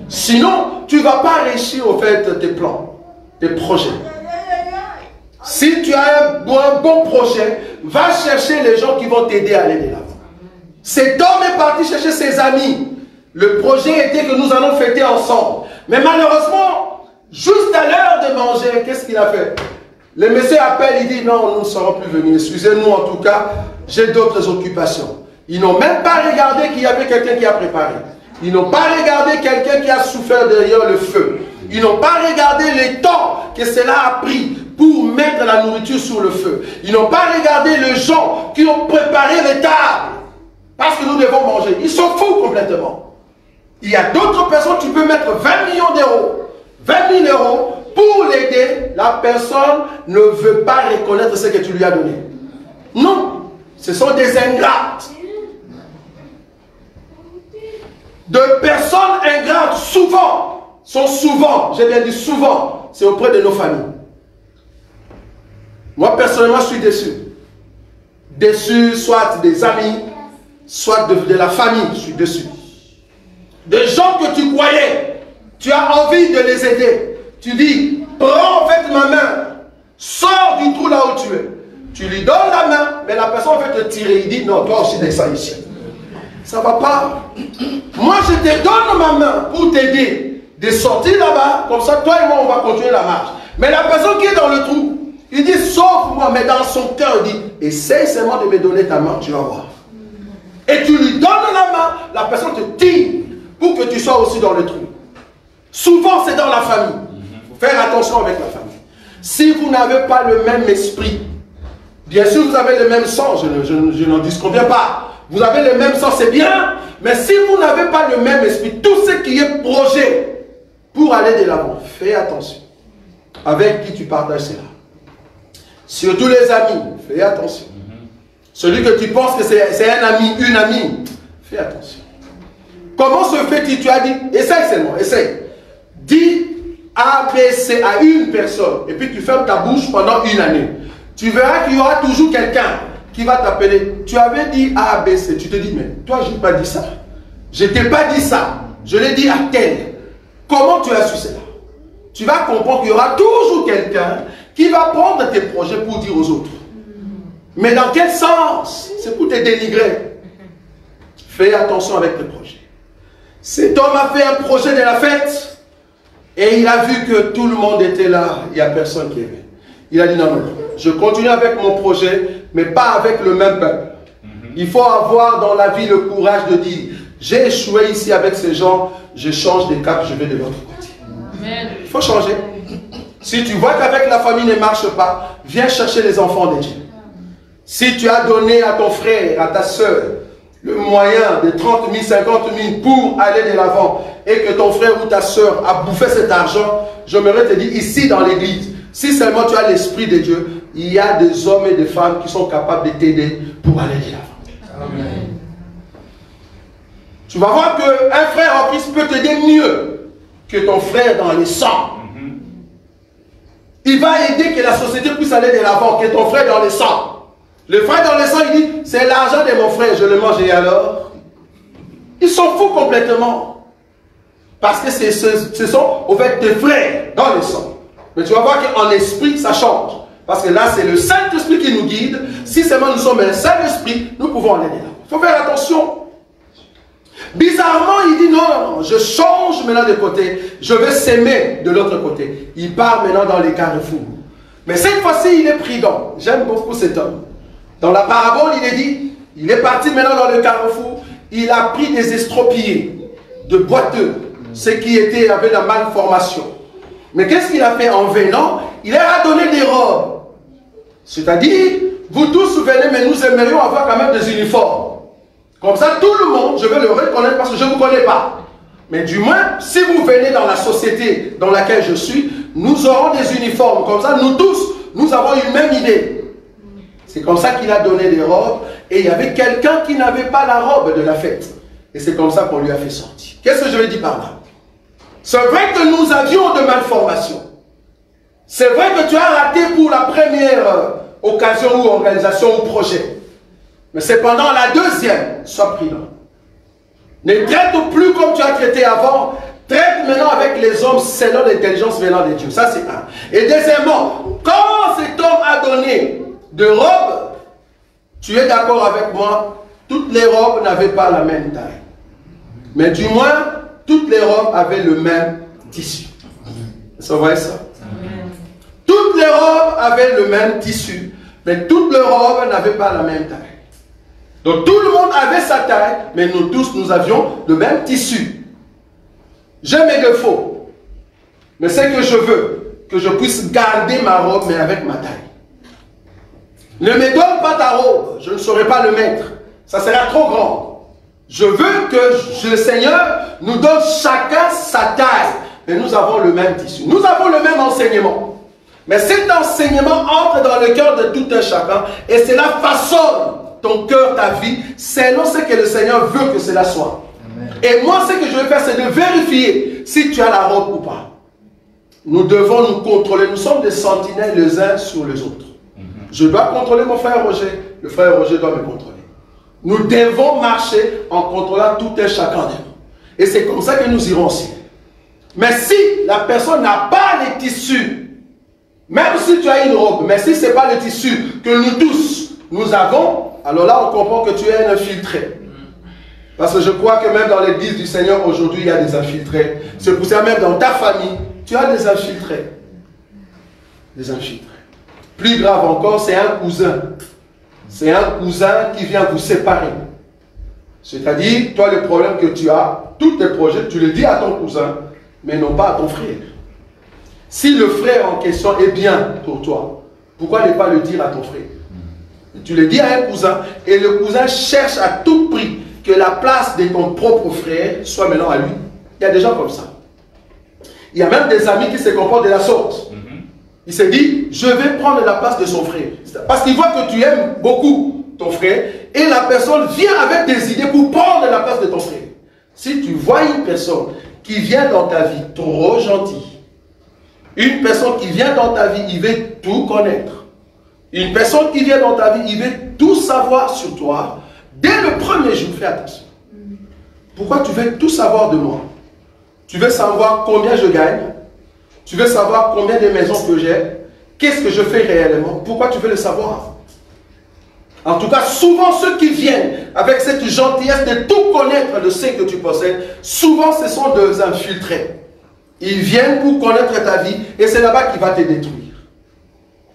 Sinon, tu ne vas pas réussir au fait tes plans, tes projets. Si tu as un bon projet, va chercher les gens qui vont t'aider à aller de l'avant. Cet homme est parti chercher ses amis. Le projet était que nous allons fêter ensemble. Mais malheureusement, juste à l'heure de manger, qu'est-ce qu'il a fait? Le monsieur appelle, il dit non, nous ne serons plus venus. Excusez-nous en tout cas, j'ai d'autres occupations. Ils n'ont même pas regardé qu'il y avait quelqu'un qui a préparé. Ils n'ont pas regardé quelqu'un qui a souffert derrière le feu. Ils n'ont pas regardé le temps que cela a pris pour mettre la nourriture sur le feu. Ils n'ont pas regardé les gens qui ont préparé les tables. Parce que nous devons manger. Ils s'en foutent complètement. Il y a d'autres personnes, tu peux mettre 20 millions d'euros, 20 000 euros pour l'aider. La personne ne veut pas reconnaître ce que tu lui as donné. Non, ce sont des ingrates. De personnes ingrates, souvent, j'ai bien dit souvent, c'est auprès de nos familles. Moi, personnellement, je suis déçu. Déçu, soit des amis, soit de la famille, je suis déçu. Des gens que tu croyais, tu as envie de les aider. Tu dis, prends en fait ma main, sors du trou là où tu es. Tu lui donnes la main, mais la personne va te tirer. Il dit, non, toi aussi descends ici. Ça ne va pas. Moi, je te donne ma main pour t'aider de sortir là-bas. Comme ça, toi et moi, on va continuer la marche. Mais la personne qui est dans le trou, il dit, sauve-moi. Mais dans son cœur, il dit, essaye seulement de me donner ta main, tu vas voir. Et tu lui donnes la main, la personne te tire pour que tu sois aussi dans le trou. Souvent, c'est dans la famille. Il faut faire attention avec la famille. Si vous n'avez pas le même esprit, bien sûr, vous avez le même sang, je n'en disconviens pas. Vous avez le même sang, c'est bien. Mais si vous n'avez pas le même esprit, tout ce qui est projet pour aller de l'avant, fais attention. Avec qui tu partages cela. Surtout les amis, fais attention. Celui que tu penses que c'est un ami, une amie, fais attention. Comment se fait-il? Tu as dit, essaye seulement, essaye. Dis A, B, C à une personne et puis tu fermes ta bouche pendant une année. Tu verras qu'il y aura toujours quelqu'un qui va t'appeler. Tu avais dit A, B, C. Tu te dis, mais toi, je n'ai pas dit ça. Je ne t'ai pas dit ça. Je l'ai dit à tel. Comment tu as su cela? Tu vas comprendre qu'il y aura toujours quelqu'un qui va prendre tes projets pour dire aux autres. Mais dans quel sens? C'est pour te dénigrer. Fais attention avec tes projets. Cet homme a fait un projet de la fête et il a vu que tout le monde était là. Il n'y a personne qui est venu. Il a dit non, non, je continue avec mon projet, mais pas avec le même peuple. Il faut avoir dans la vie le courage de dire, j'ai échoué ici avec ces gens, je change de cap, je vais de l'autre côté. Il faut changer. Si tu vois qu'avec la famille ne marche pas, viens chercher les enfants de Dieu. Si tu as donné à ton frère, à ta soeur, le moyen de 30 000, 50 000 pour aller de l'avant et que ton frère ou ta soeur a bouffé cet argent, j'aimerais te dire ici dans l'église, si seulement tu as l'esprit de Dieu, il y a des hommes et des femmes qui sont capables de t'aider pour aller de l'avant. Tu vas voir qu'un frère en Christ peut t'aider mieux que ton frère dans les sangs. Il va aider que la société puisse aller de l'avant, que ton frère est dans le sang. Le frère dans le sang, il dit, c'est l'argent de mon frère, je le mange et alors? Ils s'en foutent complètement. Parce que ce sont, au fait, des frères dans le sang. Mais tu vas voir qu'en esprit, ça change. Parce que là, c'est le Saint-Esprit qui nous guide. Si seulement nous sommes un Saint-Esprit, nous pouvons aller là. Il faut faire attention. Bizarrement, il dit non, je change maintenant de côté. Je vais s'aimer de l'autre côté. Il part maintenant dans les carrefours. Mais cette fois-ci, il est prudent. J'aime beaucoup cet homme. Dans la parabole, il est dit, il est parti maintenant dans le carrefour. Il a pris des estropiés, de boiteux, ceux qui avaient la malformation. Mais qu'est-ce qu'il a fait en venant? Il leur a donné des robes. C'est-à-dire, vous tous venez, mais nous aimerions avoir quand même des uniformes. Comme ça, tout le monde, je vais le reconnaître parce que je ne vous connais pas. Mais du moins, si vous venez dans la société dans laquelle je suis, nous aurons des uniformes. Comme ça, nous tous, nous avons une même idée. C'est comme ça qu'il a donné des robes. Et il y avait quelqu'un qui n'avait pas la robe de la fête. Et c'est comme ça qu'on lui a fait sortir. Qu'est-ce que je veux dire par là? C'est vrai que nous avions de malformations. C'est vrai que tu as raté pour la première occasion ou organisation ou projet. Mais cependant, la deuxième, sois prudent. Ne traite plus comme tu as traité avant. Traite maintenant avec les hommes selon l'intelligence venant de Dieu. Ça, c'est un. Et deuxièmement, quand cet homme a donné de robes, tu es d'accord avec moi, toutes les robes n'avaient pas la même taille. Mais du moins, toutes les robes avaient le même tissu. C'est vrai ça? Toutes les robes avaient le même tissu, mais toutes les robes n'avaient pas la même taille. Donc tout le monde avait sa taille, mais nous tous, nous avions le même tissu. J'ai mes défauts, mais c'est que je veux que je puisse garder ma robe, mais avec ma taille. Ne me donne pas ta robe, je ne saurais pas le mettre. Ça sera trop grand. Je veux que le Seigneur nous donne chacun sa taille, mais nous avons le même tissu. Nous avons le même enseignement. Mais cet enseignement entre dans le cœur de tout un chacun et cela façonne ton cœur, ta vie, selon ce que le Seigneur veut que cela soit. Amen. Et moi, ce que je vais faire, c'est de vérifier si tu as la robe ou pas. Nous devons nous contrôler. Nous sommes des sentinelles les uns sur les autres. Je dois contrôler mon frère Roger. Le frère Roger doit me contrôler. Nous devons marcher en contrôlant tout un chacun de nous. Et c'est comme ça que nous irons aussi. Mais si la personne n'a pas les tissus, même si tu as une robe, mais si ce n'est pas le tissu que nous tous, nous avons, alors là, on comprend que tu es un infiltré. Parce que je crois que même dans l'église du Seigneur, aujourd'hui, il y a des infiltrés. C'est pour ça même dans ta famille, tu as des infiltrés. Des infiltrés. Plus grave encore, c'est un cousin. C'est un cousin qui vient vous séparer. C'est-à-dire, toi, le problème que tu as, tous tes projets, tu le dis à ton cousin, mais non pas à ton frère. Si le frère en question est bien pour toi, pourquoi ne pas le dire à ton frère? Tu le dis à un cousin, et le cousin cherche à tout prix que la place de ton propre frère soit maintenant à lui. Il y a des gens comme ça. Il y a même des amis qui se comportent de la sorte. Il se dit, je vais prendre la place de son frère. Parce qu'il voit que tu aimes beaucoup ton frère, et la personne vient avec des idées pour prendre la place de ton frère. Si tu vois une personne qui vient dans ta vie trop gentille, une personne qui vient dans ta vie, il veut tout connaître. Une personne qui vient dans ta vie, il veut tout savoir sur toi. Dès le premier jour, fais attention. Pourquoi tu veux tout savoir de moi? Tu veux savoir combien je gagne? Tu veux savoir combien de maisons que j'ai? Qu'est-ce que je fais réellement? Pourquoi tu veux le savoir? En tout cas, souvent ceux qui viennent avec cette gentillesse de tout connaître de ce que tu possèdes, souvent ce sont des infiltrés. Ils viennent pour connaître ta vie et c'est là-bas qu'il va te détruire.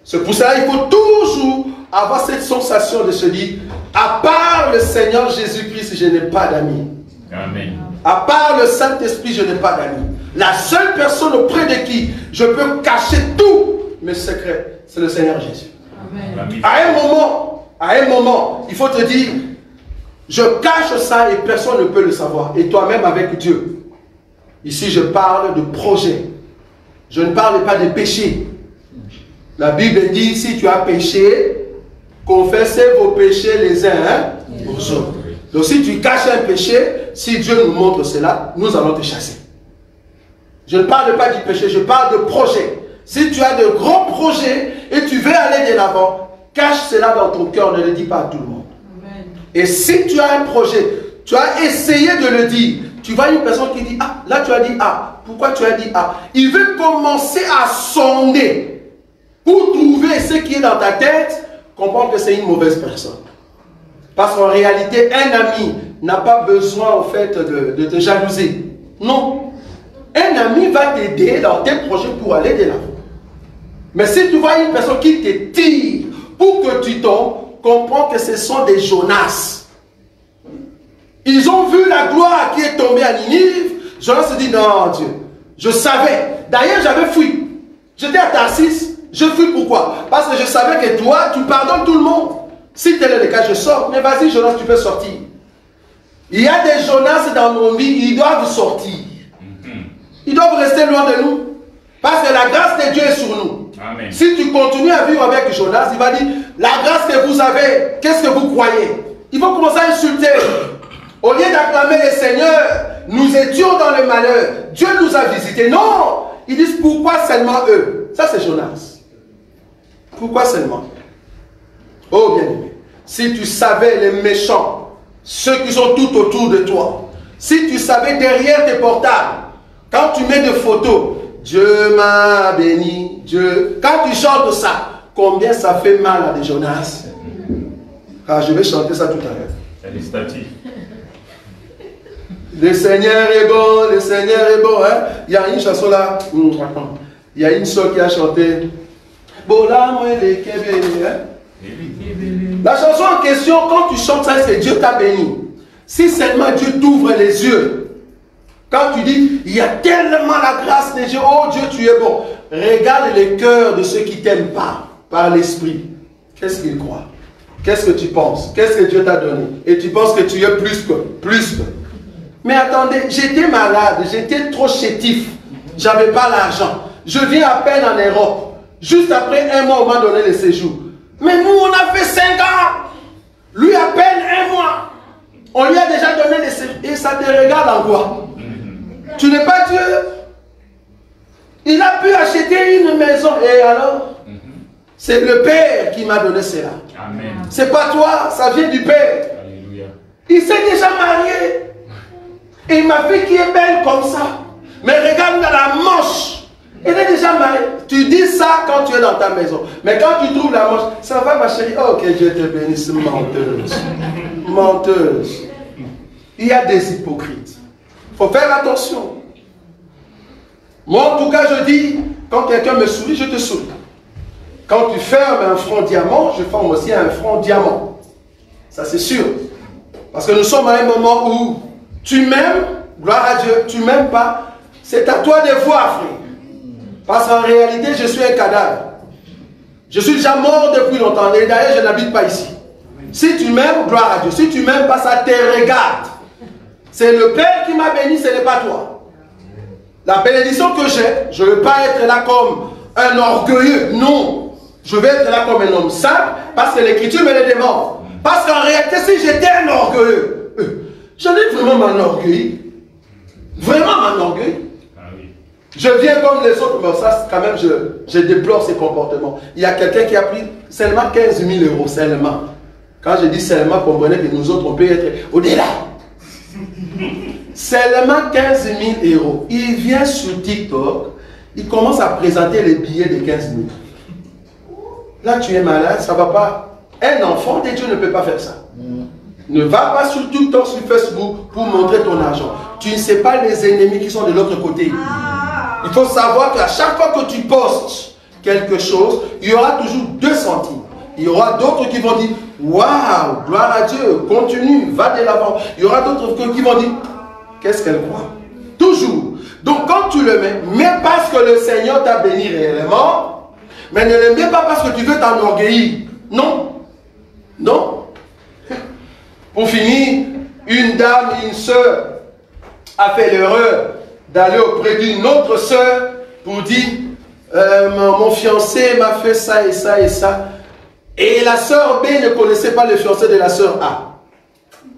C'est pour cela qu'il faut toujours avoir cette sensation de se dire, à part le Seigneur Jésus-Christ, je n'ai pas d'amis. Amen. À part le Saint-Esprit, je n'ai pas d'amis. La seule personne auprès de qui je peux cacher tous mes secrets, c'est le Seigneur Jésus. Amen. À un moment, il faut te dire, je cache ça et personne ne peut le savoir. Et toi-même avec Dieu. Ici, je parle de projet. Je ne parle pas de péché. La Bible dit, si tu as péché, confessez vos péchés les uns aux autres. Donc si tu caches un péché, si Dieu nous montre cela, nous allons te chasser. Je ne parle pas du péché, je parle de projet. Si tu as de grands projets et tu veux aller de l'avant, cache cela dans ton cœur, ne le dis pas à tout le monde. Amen. Et si tu as un projet, tu as essayé de le dire, tu vois une personne qui dit ah, là tu as dit ah, pourquoi tu as dit ah? Il veut commencer à sonder pour trouver ce qui est dans ta tête, comprendre que c'est une mauvaise personne. Parce qu'en réalité, un ami n'a pas besoin au fait de te jalouser. Non. Un ami va t'aider dans tes projets pour aller de l'avant. Mais si tu vois une personne qui te tire pour que tu tombes, comprends que ce sont des Jonas. Ils ont vu la gloire qui est tombée à Ninive. Jonas se dit non Dieu, je savais. D'ailleurs j'avais fui. J'étais à Tarsis. Je fuis pourquoi? Parce que je savais que toi, tu pardonnes tout le monde. Si tel est le cas, je sors. Mais vas-y Jonas, tu peux sortir. Il y a des Jonas dans nos vies, ils doivent sortir. Ils doivent rester loin de nous. Parce que la grâce de Dieu est sur nous. Amen. Si tu continues à vivre avec Jonas, il va dire, la grâce que vous avez, qu'est-ce que vous croyez? Ils vont commencer à insulter. Au lieu d'acclamer le Seigneur, nous étions dans le malheur. Dieu nous a visités. Non! Ils disent, pourquoi seulement eux? Ça c'est Jonas. Pourquoi seulement? Oh bien-aimé, si tu savais les méchants, ceux qui sont tout autour de toi, si tu savais derrière tes portables, quand tu mets des photos, Dieu m'a béni, Dieu. Quand tu chantes ça, combien ça fait mal à des Jonas? Ah, je vais chanter ça tout à l'heure. Elle est statique. Le Seigneur est bon, le Seigneur est bon. Hein? Il y a une chanson là. Il y a une soeur qui a chanté. La chanson en question, quand tu chantes ça, c'est Dieu t'a béni. Si seulement Dieu t'ouvre les yeux. Quand tu dis, il y a tellement la grâce de Dieu, oh Dieu, tu es bon. Regarde les cœurs de ceux qui ne t'aiment pas par l'esprit. Qu'est-ce qu'ils croient? Qu'est-ce que tu penses? Qu'est-ce que Dieu t'a donné? Et tu penses que tu es plus que. Mais attendez, j'étais malade, j'étais trop chétif. J'avais pas l'argent. Je viens à peine en Europe. Juste après un mois, on m'a donné le séjour. Mais nous, on a fait 5 ans. Lui, à peine 1 mois. On lui a déjà donné le séjour. Et ça te regarde en quoi? Tu n'es pas Dieu. Il a pu acheter une maison. Et alors? C'est le Père qui m'a donné cela. C'est pas toi, ça vient du Père. Alléluia. Il s'est déjà marié. Et ma fille qui est belle comme ça. Mais regarde la moche. Elle est déjà mariée. Tu dis ça quand tu es dans ta maison. Mais quand tu trouves la moche, ça va ma chérie. Oh, que Dieu te bénisse, menteuse. Menteuse. Il y a des hypocrites. Il faut faire attention. Moi, en tout cas, je dis, quand quelqu'un me sourit, je te souris. Quand tu fermes un front diamant, je forme aussi un front diamant. Ça, c'est sûr. Parce que nous sommes à un moment où tu m'aimes, gloire à Dieu, tu ne m'aimes pas, c'est à toi de voir, frère. Parce qu'en réalité, je suis un cadavre. Je suis déjà mort depuis longtemps. Et d'ailleurs, je n'habite pas ici. Si tu m'aimes, gloire à Dieu. Si tu ne m'aimes pas, ça te regarde. C'est le Père qui m'a béni, ce n'est pas toi. La bénédiction que j'ai, je ne veux pas être là comme un orgueilleux. Non. Je vais être là comme un homme simple parce que l'Écriture me le demande. Parce qu'en réalité, si j'étais un orgueilleux, j'en ai vraiment m'enorgueillir. Vraiment m'enorgueillir. Je viens comme les autres, mais ça, quand même, je déplore ces comportements. Il y a quelqu'un qui a pris seulement 15 000 €, seulement. Quand je dis seulement, comprenez que nous autres, on peut être au-delà. Seulement 15 000 €. Il vient sur TikTok, il commence à présenter les billets de 15 000. Là, tu es malade, ça ne va pas. Un enfant de Dieu ne peut pas faire ça. Ne va pas sur TikTok, sur Facebook pour montrer ton argent. Tu ne sais pas les ennemis qui sont de l'autre côté. Il faut savoir qu'à chaque fois que tu postes quelque chose, il y aura toujours 2 centimes. Il y aura d'autres qui vont dire, waouh, gloire à Dieu, continue, va de l'avant. Il y aura d'autres qui vont dire, qu'est-ce qu'elle croit? Toujours. Donc quand tu le mets parce que le Seigneur t'a béni réellement, mais ne le mets pas parce que tu veux t'enorgueillir. Non. Non. Pour finir, une dame, une sœur a fait l'erreur d'aller auprès d'une autre sœur pour dire mon fiancé m'a fait ça et ça et ça. Et la sœur B ne connaissait pas le fiancé de la sœur A.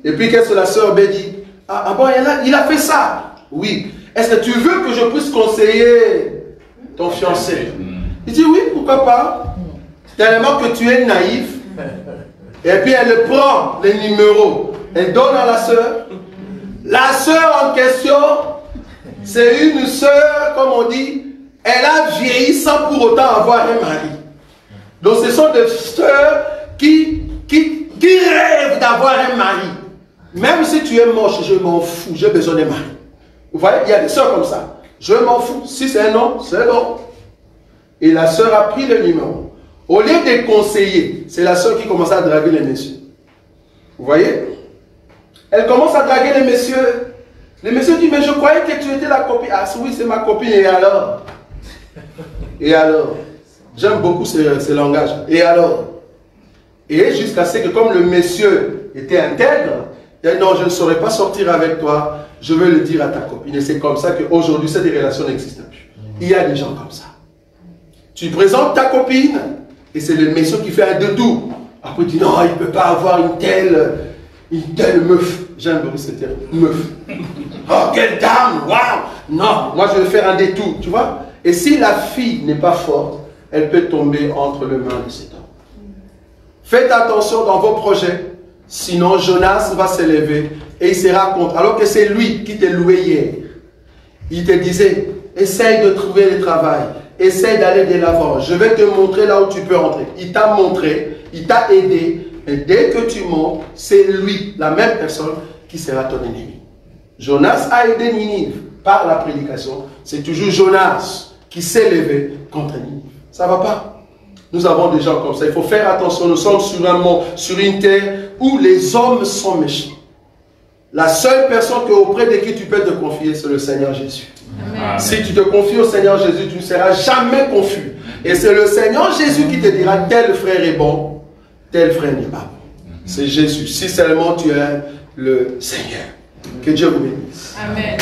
Et puis qu'est-ce que la sœur B dit? Ah bon, il a fait ça. Oui. Est-ce que tu veux que je puisse conseiller ton fiancé? Il dit oui, pourquoi pas? Tellement que tu es naïf. Et puis elle prend les numéros, elle donne à la sœur. La sœur en question, c'est une sœur, comme on dit, elle a vieilli sans pour autant avoir un mari. Donc ce sont des sœurs qui rêvent d'avoir un mari. Même si tu es moche, je m'en fous, j'ai besoin d'un mari. Vous voyez, il y a des sœurs comme ça. Je m'en fous, si c'est un homme, c'est un homme. Et la sœur a pris le numéro. Au lieu de conseiller, c'est la sœur qui commence à draguer les messieurs. Vous voyez? Elle commence à draguer les messieurs. Les messieurs disent, mais je croyais que tu étais la copine. Ah oui, c'est ma copine, et alors? Et alors? J'aime beaucoup ce langage. Et alors? Et jusqu'à ce que comme le monsieur était intègre, il dit, non, je ne saurais pas sortir avec toi, je veux le dire à ta copine. Et c'est comme ça qu'aujourd'hui, cette relation n'existe plus. Il y a des gens comme ça. Tu présentes ta copine, et c'est le monsieur qui fait un détour. Après, il dit, non, il ne peut pas avoir une telle meuf. J'aime beaucoup ce terme, meuf. Oh, quelle dame, waouh! Non, moi je vais faire un détour, tu vois. Et si la fille n'est pas forte, elle peut tomber entre les mains de cet homme. Faites attention dans vos projets, sinon Jonas va s'élever et il sera contre. Alors que c'est lui qui t'a loué hier. Il te disait, essaye de trouver le travail, essaye d'aller de l'avant, je vais te montrer là où tu peux entrer. Il t'a montré, il t'a aidé, et dès que tu montes, c'est lui, la même personne, qui sera ton ennemi. Jonas a aidé Ninive par la prédication, c'est toujours Jonas qui s'est levé contre Ninive. Ça ne va pas. Nous avons des gens comme ça, il faut faire attention, nous sommes sur un monde, sur une terre où les hommes sont méchants. La seule personne auprès de qui tu peux te confier, c'est le Seigneur Jésus. Amen. Si tu te confies au Seigneur Jésus, tu ne seras jamais confus. Et c'est le Seigneur Jésus qui te dira, tel frère est bon, tel frère n'est pas bon. C'est Jésus. Si seulement tu aimes le Seigneur. Que Dieu vous bénisse. Amen.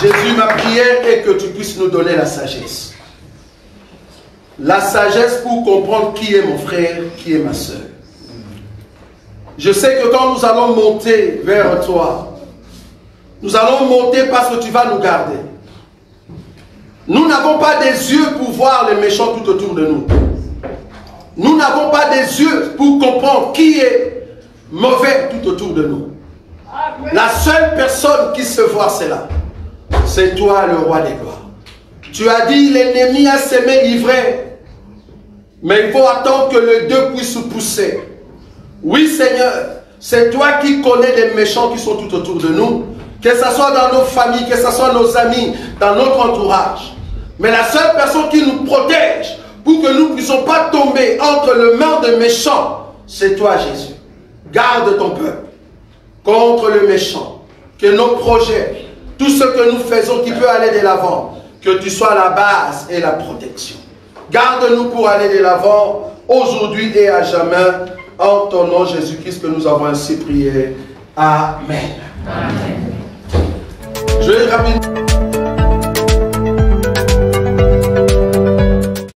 Jésus, ma prière est que tu puisses nous donner la sagesse. La sagesse pour comprendre qui est mon frère, qui est ma soeur. Je sais que quand nous allons monter vers toi, nous allons monter parce que tu vas nous garder. Nous n'avons pas des yeux pour voir les méchants tout autour de nous. Nous n'avons pas des yeux pour comprendre qui est mauvais tout autour de nous. La seule personne qui se voit, c'est là. C'est toi, le roi des gloires. Tu as dit, l'ennemi a semé l'ivraie. Mais il faut attendre que les deux puissent pousser. Oui, Seigneur, c'est toi qui connais les méchants qui sont tout autour de nous. Que ce soit dans nos familles, que ce soit nos amis, dans notre entourage. Mais la seule personne qui nous protège pour que nous ne puissions pas tomber entre les mains de méchants, c'est toi, Jésus. Garde ton peuple contre le méchant. Que nos projets, tout ce que nous faisons qui peut aller de l'avant, que tu sois la base et la protection. Garde-nous pour aller de l'avant aujourd'hui et à jamais. En ton nom, Jésus-Christ, que nous avons ainsi prié. Amen. Amen. Je vais rapidement.